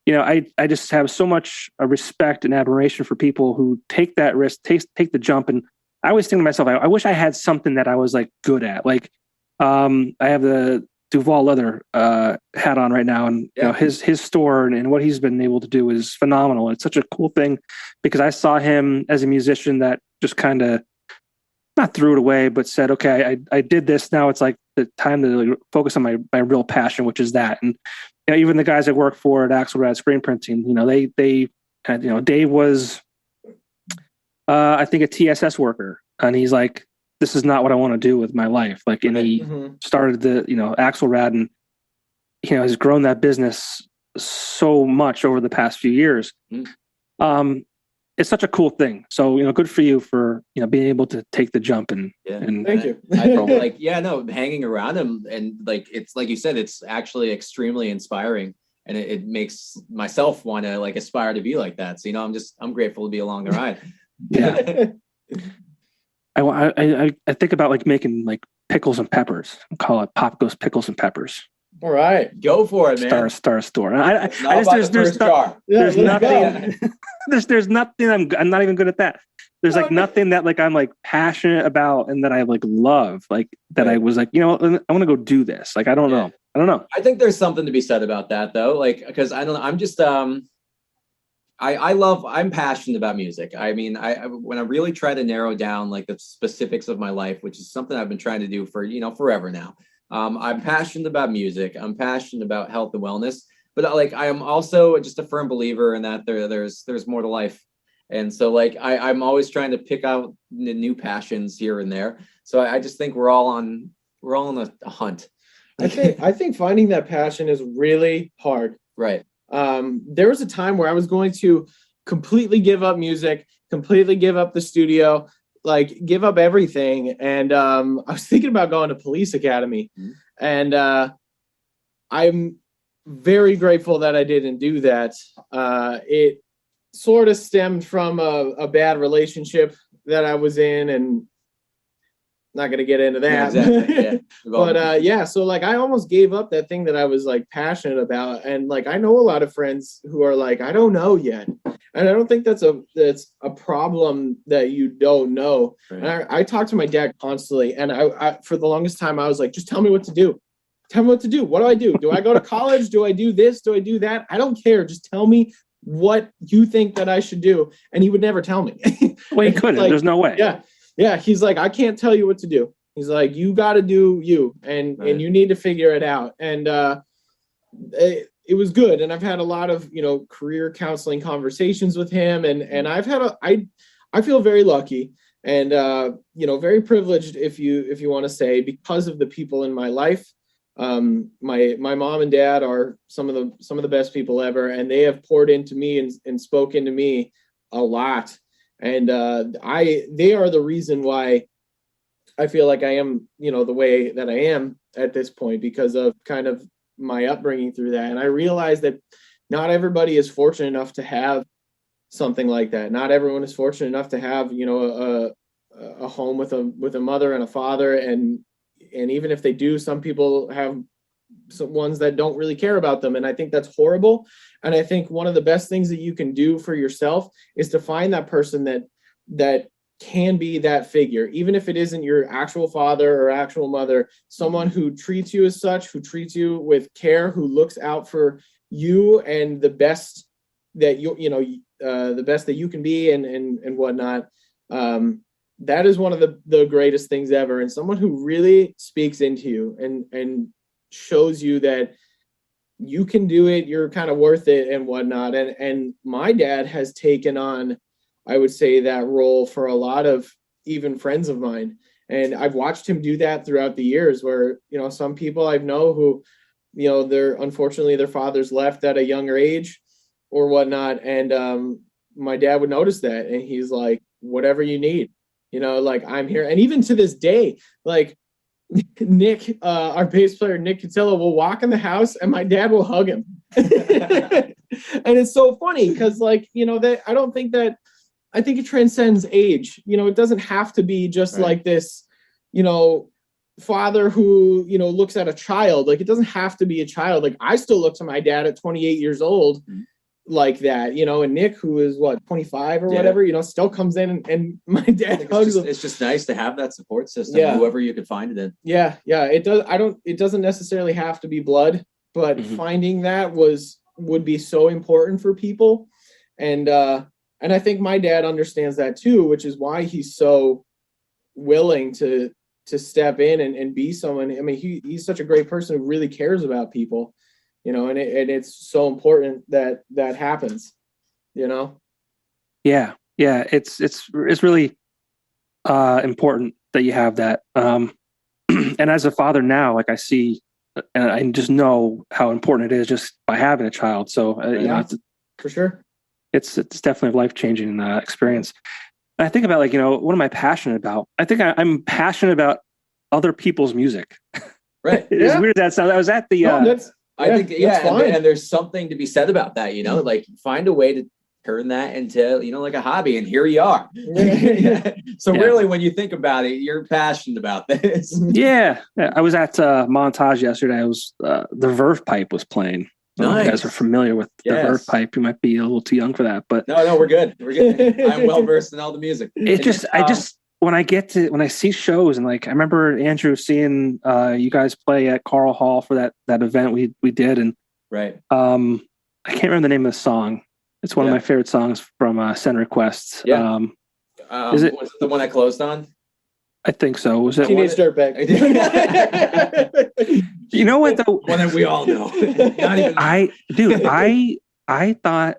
I just have so much respect and admiration for people who take that risk, take the jump. And I always think to myself, I wish I had something that I was like good at. Like, I have the Duval leather hat on right now, and his store and what he's been able to do is phenomenal. It's such a cool thing because I saw him as a musician that just kind of not threw it away, but said, okay, I did this. Now it's like the time to focus on my real passion, which is that. And even the guys I work for at Axelrad Screen Printing, Dave was I think a TSS worker, and he's like, this is not what I want to do with my life. Like, and he started the, Axelrad, and, has grown that business so much over the past few years. It's such a cool thing. So, good for you for, being able to take the jump and thank you. Hanging around him. And like, it's like you said, it's actually extremely inspiring, and it makes myself want to like aspire to be like that. So, I'm grateful to be along the ride. Yeah. I think about like making like pickles and peppers. Call it Popko's Pickles and Peppers. All right, go for it, man. Star store. There's nothing. I'm not even good at that. There's like nothing that like I'm like passionate about and that I like love, like that I was like, I want to go do this. Like I don't know. I think there's something to be said about that though. Like, because I don't know. I'm just I'm passionate about music. I mean, when I really try to narrow down like the specifics of my life, which is something I've been trying to do for, forever now. I'm passionate about music. I'm passionate about health and wellness, but like, I am also just a firm believer in that there's more to life. And so like, I'm always trying to pick out the new passions here and there. So I just think we're all on we're all on a hunt. I think finding that passion is really hard. Right. There was a time where I was going to completely give up music, completely give up the studio, like give up everything. And I was thinking about going to police academy. Mm-hmm. And I'm very grateful that I didn't do that. It sort of stemmed from a bad relationship that I was in, and not going to get into that. Yeah, exactly. Yeah. But so like I almost gave up that thing that I was like passionate about. And like I know a lot of friends who are like, I don't know yet. And I don't think that's a problem that you don't know. Right. And I talk to my dad constantly, and I for the longest time I was like, just tell me what to do. Tell me what to do. What do I do? Do I go to college? Do I do this? Do I do that? I don't care. Just tell me what you think that I should do. And he would never tell me. Well, he couldn't. Like, there's no way. Yeah. Yeah, he's like, I can't tell you what to do. He's like, you got to do you, and you need to figure it out. And it was good. And I've had a lot of, career counseling conversations with him, and I've had I feel very lucky and very privileged, if you want to say, because of the people in my life. My mom and dad are some of the best people ever, and they have poured into me and spoken to me a lot. And they are the reason why I feel like I am, the way that I am at this point, because of kind of my upbringing through that. And I realize that not everybody is fortunate enough to have something like that. Not everyone is fortunate enough to have, a home with a mother and a father. And even if they do, some people have some ones that don't really care about them. And I think that's horrible. And I think one of the best things that you can do for yourself is to find that person that can be that figure, even if it isn't your actual father or actual mother, someone who treats you as such, who treats you with care, who looks out for you and the best that the best that you can be and whatnot. That is one of the greatest things ever. And someone who really speaks into you and shows you that you can do it, you're kind of worth it and whatnot. And my dad has taken on, I would say, that role for a lot of even friends of mine. And I've watched him do that throughout the years where, some people I know who, unfortunately their fathers left at a younger age or whatnot. And my dad would notice that. And he's like, whatever you need, like I'm here. And even to this day, like Nick, our bass player, Nick Cotillo, will walk in the house and my dad will hug him. And it's so funny because like, that I think it transcends age. It doesn't have to be just right. Like this, father who, looks at a child. Like it doesn't have to be a child. Like I still look to my dad at 28 years old. Mm-hmm. Like that, and Nick, who is 25 or whatever, still comes in and my dad hugs him. It's just nice to have that support system, whoever you could find it in. Yeah. It does. It doesn't necessarily have to be blood, but mm-hmm. finding that would be so important for people. And I think my dad understands that too, which is why he's so willing to step in and be someone. I mean, he's such a great person who really cares about people. And it's so important that happens, Yeah. It's really important that you have that. And as a father now, like I see, and I just know how important it is just by having a child. So, for sure. It's definitely a life-changing experience. And I think about what am I passionate about? I think I'm passionate about other people's music. Right. As weird as that sounds. I was at the, I think, and there's something to be said about that, like find a way to turn that into, like a hobby. And here you are. So really, when you think about it, you're passionate about this. Yeah. I was at Montage yesterday. I was, the Verve Pipe was playing. Nice. You guys are familiar with the Verve Pipe. You might be a little too young for that, but no, we're good. We're good. I'm well versed in all the music. When I see shows and like I remember Andrew seeing you guys play at Carl Hall for that event we did, and right. I can't remember the name of the song. It's one of my favorite songs from Send Requests. Yeah. Was it the one I closed on? I think so. Was it Teenage Dirtbag? You know what though? One that we all know. I thought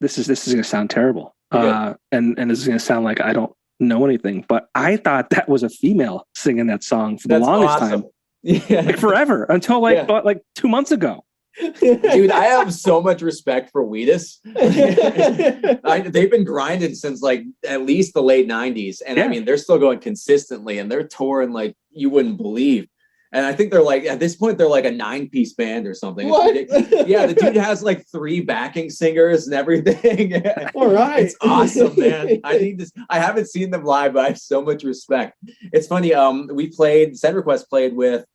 this is going to sound terrible, and this is going to sound like I don't know anything, but I thought that was a female singing that song for the longest time. like forever until like 2 months ago. Dude, I have so much respect for Wheatus. They've been grinding since like at least the late 90s. And I mean, they're still going consistently and they're touring like you wouldn't believe. And I think they're like, at this point, they're like a 9-piece band or something. What? Yeah, the dude has like 3 backing singers and everything. All right. It's awesome, man. I haven't seen them live, but I have so much respect. It's funny. Send Request played with,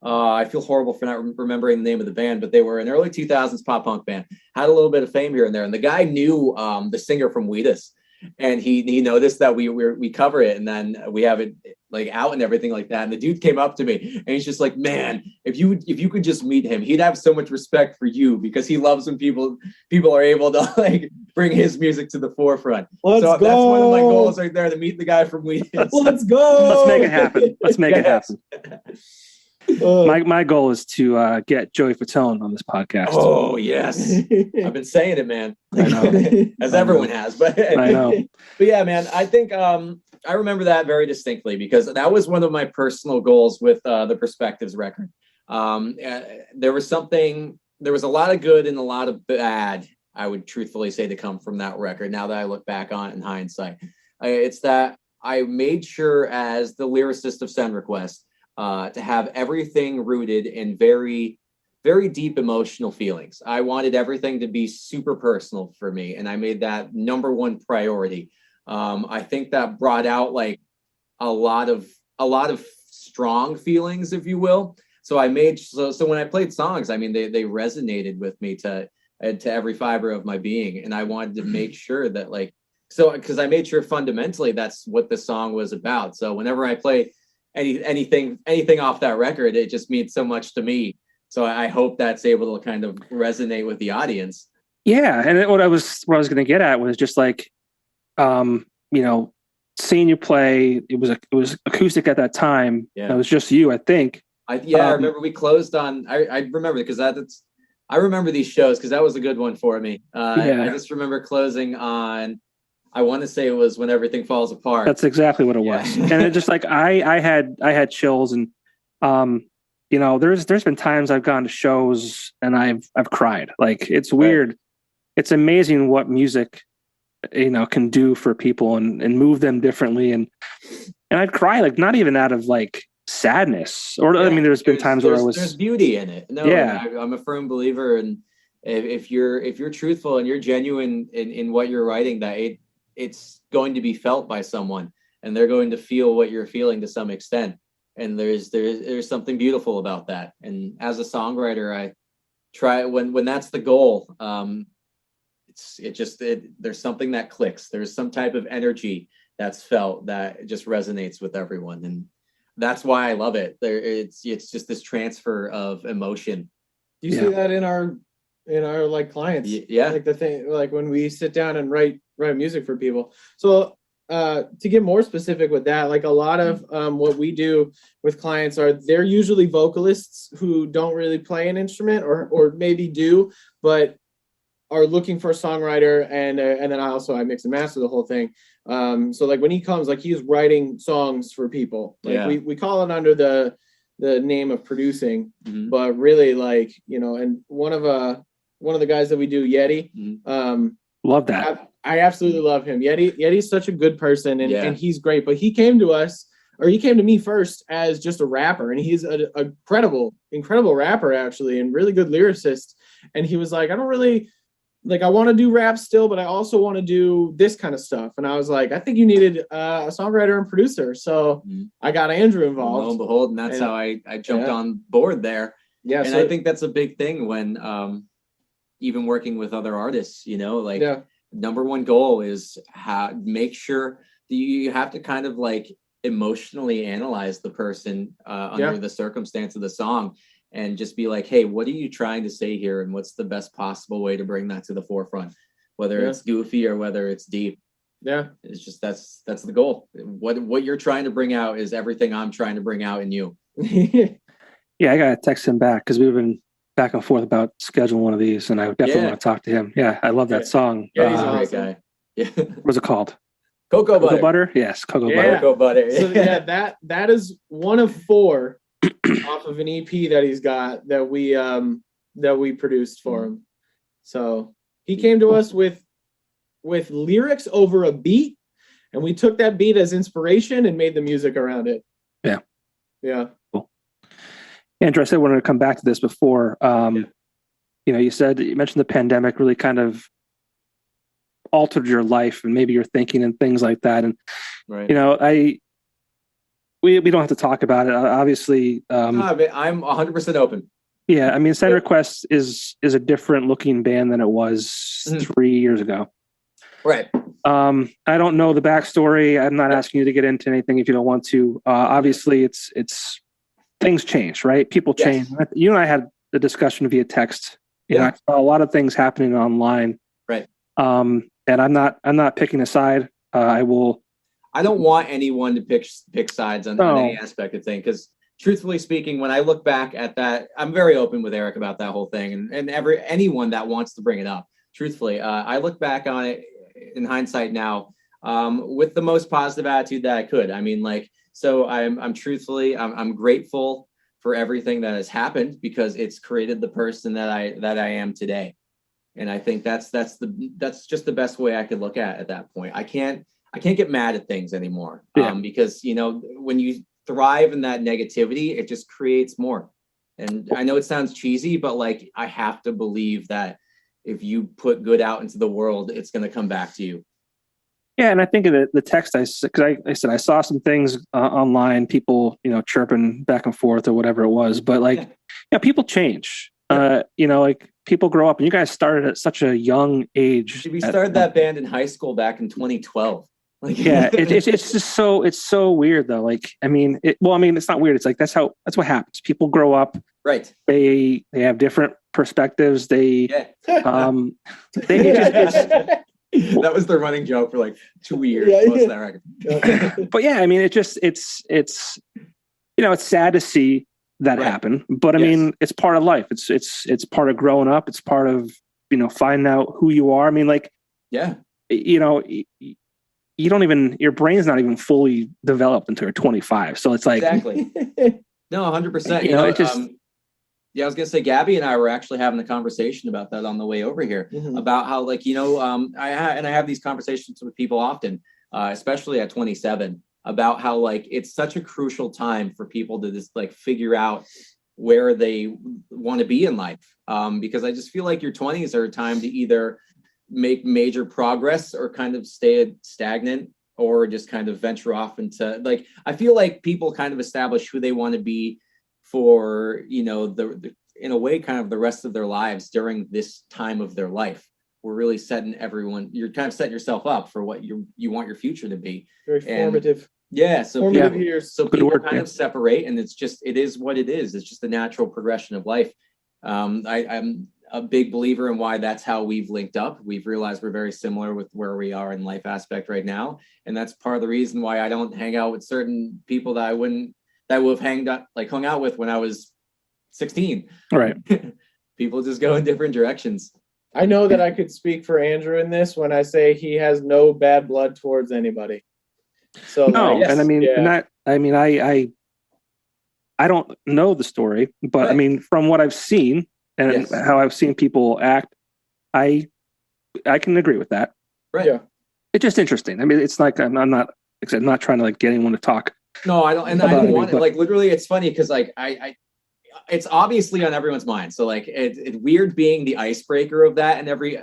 I feel horrible for not remembering the name of the band, but they were an early 2000s pop punk band. Had a little bit of fame here and there. And the guy knew the singer from Wheatus. And he noticed that we cover it and then we have it like out and everything like that. And the dude came up to me and he's just like, man, if you could just meet him, he'd have so much respect for you because he loves when people are able to like bring his music to the forefront. Let's go. That's one of my goals right there, to meet the guy from Wheatus. Let's go. Let's make it happen. Let's make it happen. My goal is to get Joey Fatone on this podcast. Oh yes, I've been saying it, man. I know, as everyone has, but I know. But yeah, man, I think I remember that very distinctly because that was one of my personal goals with the Perspectives record. There was a lot of good and a lot of bad, I would truthfully say, to come from that record. Now that I look back on it in hindsight, it's that I made sure, as the lyricist of Send Request, to have everything rooted in very, very deep emotional feelings. I wanted everything to be super personal for me, and I made that number one priority. I think that brought out like a lot of strong feelings, if you will. So I made so when I played songs, I mean they resonated with me to every fiber of my being, and I wanted to make sure that because I made sure fundamentally that's what the song was about. So whenever I play anything off that record, it just means so much to me. So I hope that's able to kind of resonate with the audience. Yeah, and what I was going to get at was just like, seeing you play. It was acoustic at that time. Yeah. It was just you, I think. I remember we closed on. I remember because I remember these shows because that was a good one for me. I just remember closing on. I want to say it was When Everything Falls Apart. That's exactly what it was. And it just like I had chills, and there's been times I've gone to shows and I've cried. Like, it's weird. Right. It's amazing what music can do for people and move them differently, and I'd cry, like, not even out of like sadness or I mean there's been times where there's beauty in it. I'm a firm believer, and if you're truthful and you're genuine in what you're writing, that it's going to be felt by someone, and they're going to feel what you're feeling to some extent. And there's something beautiful about that. And as a songwriter, I try when that's the goal. There's something that clicks. There's some type of energy that's felt that just resonates with everyone, and that's why I love it. It's just this transfer of emotion. Do you see that in our like clients? Yeah. Like the thing, like when we sit down and write music for people. So to get more specific with that, like a lot of what we do with clients they're usually vocalists who don't really play an instrument or maybe do, but are looking for a songwriter, and then I mix and master the whole thing. So like when he comes, like he's writing songs for people. Like we call it under the name of producing, but really like, and one of the guys that we do, Yeti, love that. I absolutely love him. Yeti's such a good person, and he's great, but he came to me first as just a rapper, and he's a incredible rapper actually, and really good lyricist. And he was like, I don't really I want to do rap still, but I also want to do this kind of stuff. And I was like, I think you needed a songwriter and producer. So I got Andrew involved. Lo and behold, and that's how I jumped on board there. Yeah. And I think that's a big thing when even working with other artists, number one goal is make sure that you have to kind of like emotionally analyze the person under the circumstance of the song. And just be like, hey, what are you trying to say here? And what's the best possible way to bring that to the forefront? Whether it's goofy or whether it's deep. Yeah. It's just, that's the goal. What you're trying to bring out is everything I'm trying to bring out in you. Yeah, I got to text him back because we've been back and forth about scheduling one of these, and I definitely want to talk to him. Yeah, I love that song. Yeah, he's a great guy. Yeah. What's it called? Cocoa butter. Yes, cocoa butter. Cocoa butter. So that is one of 4 off of an EP that he's got that we produced for him. So he came to us with lyrics over a beat, and we took that beat as inspiration and made the music around it. Yeah. Cool. Andrew, I said I wanted to come back to this before. You mentioned the pandemic really kind of altered your life and maybe your thinking and things like that. And right. We don't have to talk about it. Obviously, I'm 100% open. Yeah, I mean, Send Request is a different looking band than it was 3 years ago. Right. I don't know the backstory. I'm not asking you to get into anything if you don't want to. Obviously, it's things change, right? People change. Yes. You and I had a discussion via text. You know, I saw a lot of things happening online. Right. And I'm not picking a side. I don't want anyone to pick sides on any aspect of thing, because truthfully speaking, when I look back at that, I'm very open with Eric about that whole thing, and anyone that wants to bring it up. Truthfully, I look back on it in hindsight now with the most positive attitude that I could. I mean, I'm grateful for everything that has happened, because it's created the person that I am today. And I think that's just the best way I could look at that point. I can't get mad at things anymore, because when you thrive in that negativity, it just creates more. And I know it sounds cheesy, but I have to believe that if you put good out into the world, it's going to come back to you. Yeah, and I think of the text, I said I saw some things online, people chirping back and forth or whatever it was, but people change. People grow up, and you guys started at such a young age. We started that band in high school back in 2012. It's just so weird though. It's not weird. It's that's what happens. People grow up. Right. They have different perspectives. That was the running joke for 2 years. Most of that record. But it's sad to see that happen. But I mean, it's part of life. It's part of growing up. It's part of finding out who you are. I mean, you don't even, your brain's not even fully developed until you're 25. So it's exactly. No, 100%. I was going to say, Gabby and I were actually having a conversation about that on the way over here, about how I have these conversations with people often, especially at 27, about how it's such a crucial time for people to just figure out where they want to be in life. Because I just feel like your 20s are a time to either make major progress or kind of stay stagnant, or just kind of venture off into I feel like people kind of establish who they want to be for in a way kind of the rest of their lives during this time of their life. We're really you're kind of setting yourself up for what you want your future to be. Very formative. Formative years. So people kind of separate, and it is what it is. It's just a natural progression of life. I'm a big believer in why that's how we've linked up. We've realized we're very similar with where we are in life aspect right now. And that's part of the reason why I don't hang out with certain people that I would have hung out with when I was 16. Right. People just go in different directions. I know that I could speak for Andrew in this when I say he has no bad blood towards anybody. So no, and I don't know the story, but I mean, from what I've seen and how I've seen people act, I can agree with that. Right. Yeah. It's just interesting. I mean, it's I'm not trying to get anyone to talk. No, I don't. And I don't want it. Literally, it's funny because it's obviously on everyone's mind. So it's weird being the icebreaker of that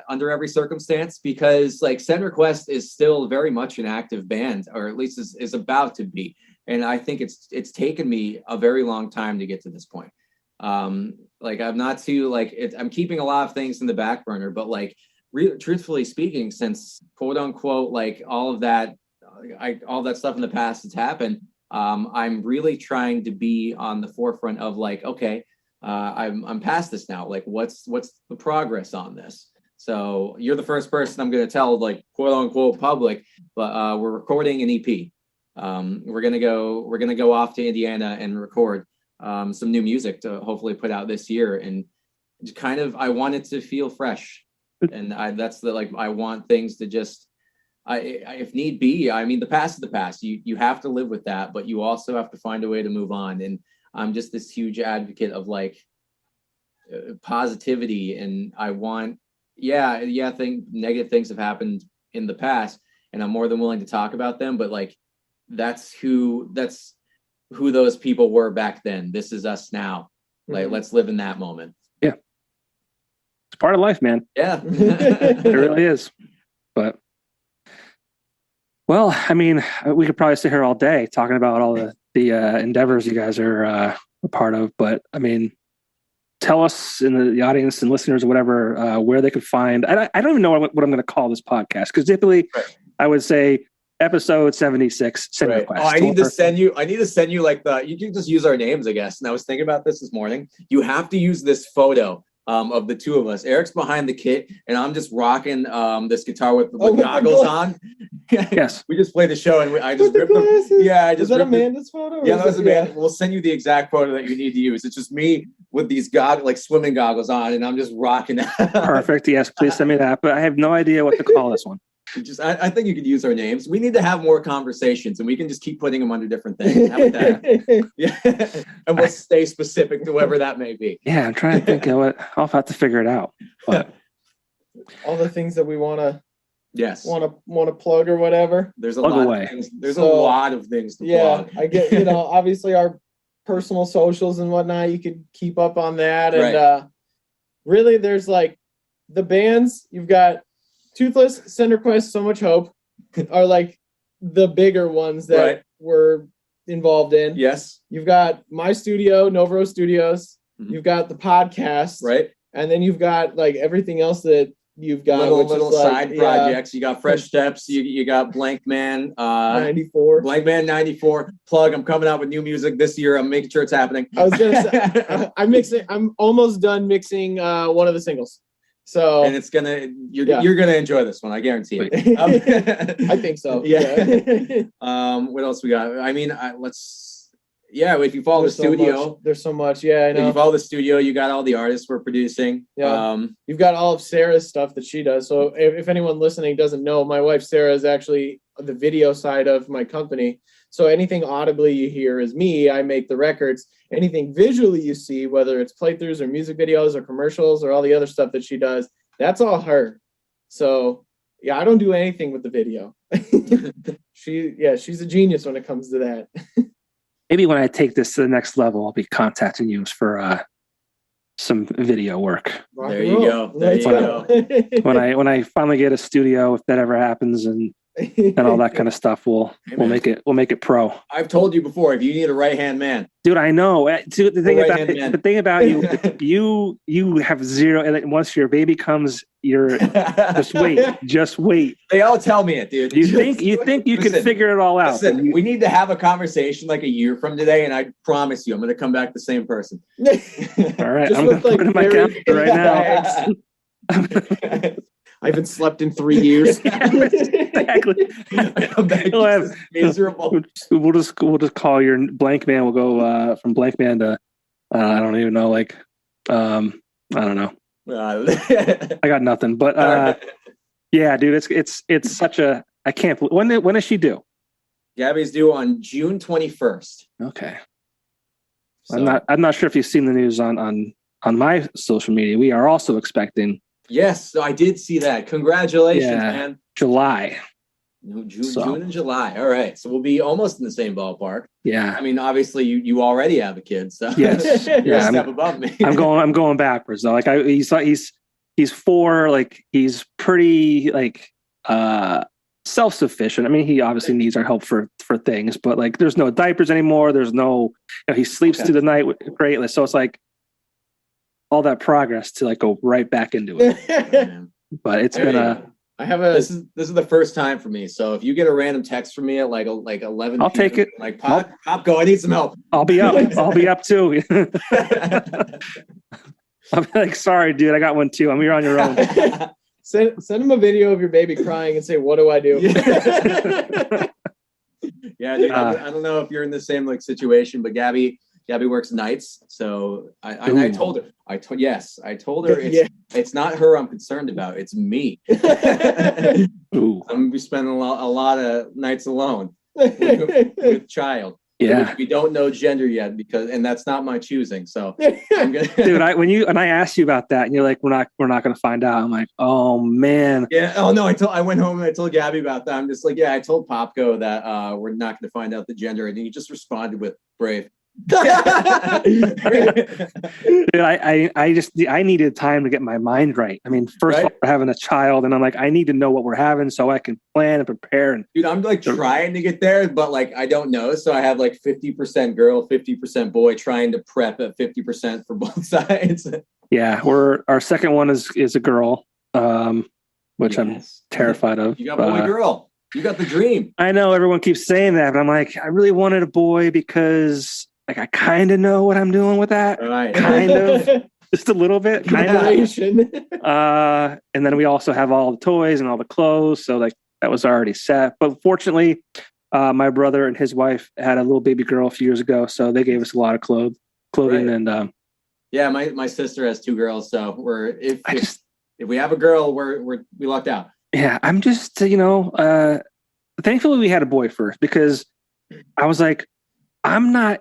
under every circumstance, because Send Request is still very much an active band, or at least is about to be. And I think it's taken me a very long time to get to this point. I'm not too I'm keeping a lot of things in the back burner, but truthfully speaking, since quote unquote all of that stuff in the past has happened, I'm really trying to be on the forefront of I'm past this now. What's the progress on this? So you're the first person I'm going to tell quote unquote public, but we're recording an EP. We're gonna go off to Indiana and record some new music to hopefully put out this year, and I want it to feel fresh, and I want things to just if need be. I mean, the past is the past. You have to live with that, but you also have to find a way to move on. And I'm just this huge advocate of like positivity, and I want, I think negative things have happened in the past, and I'm more than willing to talk about them. But like, that's who those people were back then. This is us now. Like, let's live in that moment. Yeah, it's part of life, man. Yeah, it really is. But well, I mean, we could probably sit here all day talking about all the endeavors you guys are a part of. But I mean, tell us in the audience and listeners or whatever where they could find. I don't even know what I'm going to call this podcast, because typically I would say episode 76. Send request. Oh, I need to send you like you can just use our names, I guess. And I was thinking about this morning. You have to use this photo of the two of us. Eric's behind the kit, and I'm just rocking this guitar with goggles on. Yes, we just played the show, and I just ripped them. Yeah, I just. Is that Amanda's photo? Yeah, that was Amanda. We'll send you the exact photo that you need to use. It's just me with these swimming goggles on, and I'm just rocking it. Perfect. Yes, please send me that. But I have no idea what to call this one. I think you could use our names. We need to have more conversations, and we can just keep putting them under different things. How about that? Yeah, and we'll stay specific to whoever that may be. Yeah, I'm trying to think of what. I'll have to figure it out. But all the things that we want to. Yes. Want to plug or whatever. There's a lot of things. There's a lot of things to plug. I get, obviously our personal socials and whatnot, you could keep up on that. And really there's like the bands, you've got Toothless, Send Request, So Much Hope are like the bigger ones that we're involved in. Yes. You've got my studio, Novro Studios. Mm-hmm. You've got the podcast. Right. And then you've got like everything else that you've got little side projects. You got Fresh Steps. You got Blankman 94. Blankman94. Plug. I'm coming out with new music this year. I'm making sure it's happening. I was gonna say I'm almost done mixing one of the singles. So and it's you're gonna enjoy this one. I guarantee it. I think so. Yeah. What else we got? I mean, if you follow the studio, there's so much. Yeah, I know. If you follow the studio, you got all the artists we're producing. Yeah. You've got all of Sarah's stuff that she does. So if anyone listening doesn't know, my wife Sarah is actually the video side of my company. So anything audibly you hear is me. I make the records. Anything visually you see, whether it's playthroughs or music videos or commercials or all the other stuff that she does, that's all her. So yeah, I don't do anything with the video. She's a genius when it comes to that. Maybe when I take this to the next level, I'll be contacting you for some video work. There you go. There you go. When I finally get a studio, if that ever happens, and all that kind of stuff, we'll make it pro. I've told you before, if you need a right hand man, dude, I know. The thing about you have zero, and once your baby comes, you're just wait. They all tell me it, dude. You think you can figure it all out? Listen, we need to have a conversation like a year from today, and I promise you, I'm going to come back the same person. All right, I'm going to put it in my calendar right now. I haven't slept in 3 years. Exactly. Miserable. We'll just call your Blankman. We'll go from Blankman to I don't even know. I don't know. I got nothing. But yeah, dude, it's such a. I can't believe when is she due? Gabby's due on June 21st. Okay. So. I'm not sure if you've seen the news on my social media. We are also expecting. Yes, I did see that. Congratulations, man. July. June and July. All right. So we'll be almost in the same ballpark. Yeah. I mean, obviously you already have a kid, so yes. You're a step above me. I'm going backwards though. He's 4, he's pretty self-sufficient. I mean, he obviously needs our help for things, but there's no diapers anymore. There's no he sleeps through the night greatly. So it's all that progress to go right back into it. But it's been this is the first time for me. So if you get a random text from me at 11, I'll take it. Popko, I need some help. I'll be up. I'll be up too. I'm sorry, dude. I got one too. You're on your own. Send him a video of your baby crying and say, "What do I do?" Yeah, dude, I don't know if you're in the same situation, but Gabby works nights, so I told her. I told her it's not her I'm concerned about. It's me. I'm gonna be spending a lot of nights alone with child. Yeah. We don't know gender yet and that's not my choosing. So I'm gonna dude, I asked you about that and you're like, we're not going to find out. I'm like, oh man. Yeah. Oh no. I went home and I told Gabby about that. I'm just like, yeah, I told Popko that we're not going to find out the gender. And he just responded with brave. Dude, I needed time to get my mind right. I mean, first of all, we're having a child and I'm like, I need to know what we're having so I can plan and prepare. And dude, I'm like trying to get there, but like I don't know. So I have like 50% girl, 50% boy, trying to prep at 50% for both sides. Yeah, our second one is a girl, which I'm terrified of. You got boy, girl. You got the dream. I know everyone keeps saying that, but I'm like, I really wanted a boy because like I kind of know what I'm doing with that. Right. Kind of. Just a little bit. Kind of. And then we also have all the toys and all the clothes. So like that was already set. But fortunately, my brother and his wife had a little baby girl a few years ago. So they gave us a lot of clothing. Right. And yeah, my sister has 2 girls. So if we have a girl, we lucked out. Yeah, I'm just, thankfully we had a boy first because I was like, I'm not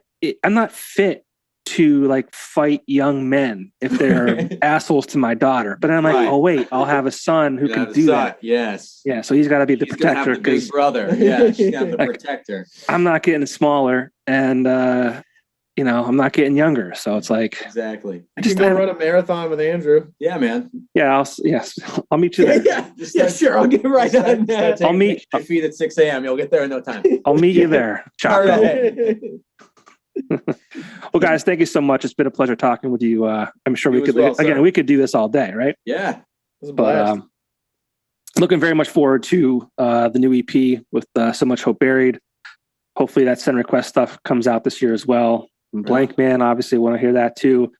fit to like fight young men if they're assholes to my daughter. But I'm like, oh wait, I'll have a son who can do that. Yes. Yeah. So he's got to be the protector because brother. Yeah, she's got the protector. I'm not getting smaller, and I'm not getting younger. So it's like exactly. I just run a marathon with Andrew. Yeah, man. Yeah. I'll meet you there. Yeah, sure. I'll get right on that. I'll meet your feet at 6 a.m. You'll get there in no time. I'll meet you there. All right. Well, guys, thank you so much. It's been a pleasure talking with you. I'm sure we could do this all day, right? Yeah. But looking very much forward to the new EP with So Much Hope Buried. Hopefully that Send Request stuff comes out this year as well. And Blankman, obviously want to hear that too.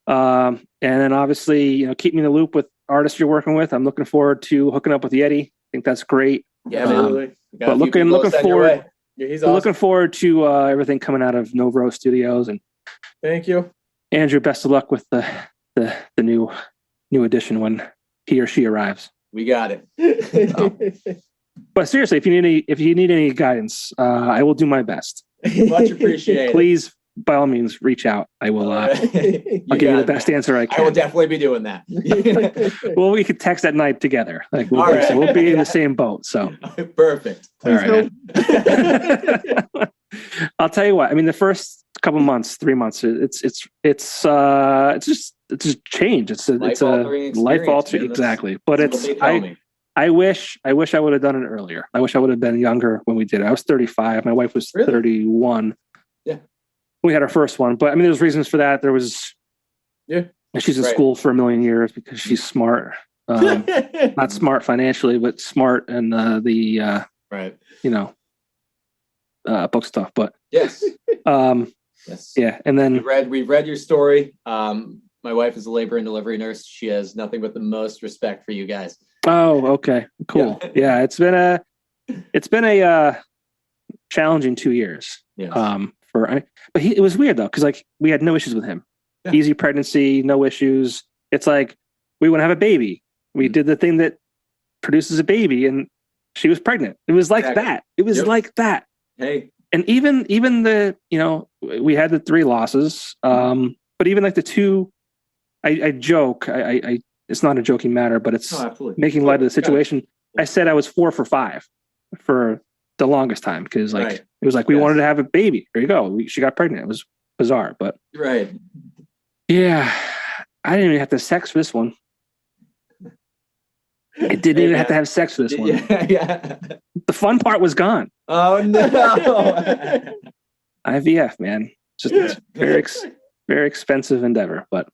And then obviously, keep me in the loop with artists you're working with. I'm looking forward to hooking up with Yeti. I think that's great. Yeah, absolutely. But looking forward. Yeah, he's awesome. Looking forward to everything coming out of Novroski Studios. And thank you, Andrew. Best of luck with the new edition when he or she arrives. We got it. But seriously, if you need any guidance, I will do my best. Much appreciated. Please, by all means, reach out. I will. I'll give you the best answer I can. I will definitely be doing that. Well, we could text at night together. Like we'll be in the same boat. So perfect. All right. I'll tell you what. I mean, the first couple months, 3 months, it's just change. It's a life altering. Exactly. But I wish I would have done it earlier. I wish I would have been younger when we did it. I was 35. My wife was 31. Yeah. We had our first one, but I mean, there's reasons for that. There was, she's in school for a million years because she's smart. Not smart financially, but smart in book stuff. But yes. Yes. Yeah. And then we've read your story. My wife is a labor and delivery nurse. She has nothing but the most respect for you guys. Oh, okay. Cool. Yeah. It's been a challenging 2 years. Yes. But it was weird though, because like we had no issues with him. Yeah. Easy pregnancy, no issues. It's like we want to have a baby. We did the thing that produces a baby, and she was pregnant. It was like that. It was like that. Hey, and even the we had the 3 losses, but even like the 2, I joke. I it's not a joking matter, but it's making light of the situation. I said I was 4 for 5 for the longest time because it was like we wanted to have a baby. There you go. She got pregnant. It was bizarre, but yeah, I didn't even have to have sex for this one. I didn't even have to have sex for this one. Yeah. The fun part was gone. Oh no. IVF, man. Just very expensive endeavor, but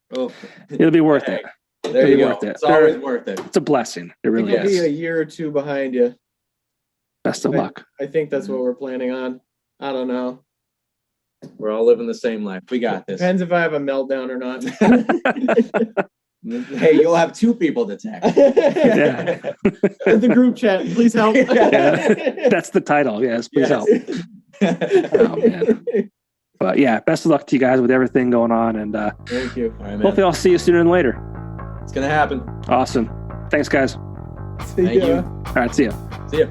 it'll be worth it. There you go. It's always worth it. It's a blessing. It really is. Be a year or 2 behind you. Best of luck. I think that's what we're planning on. I don't know. We're all living the same life. We got this. Depends if I have a meltdown or not. Hey, you'll have 2 people to text. The group chat, please help. Yeah. That's the title. Yes, please help. Oh, man. But yeah, best of luck to you guys with everything going on. And thank you. All right, man. Hopefully I'll see you sooner than later. It's going to happen. Awesome. Thanks, guys. Thank you. All right, see ya. See ya.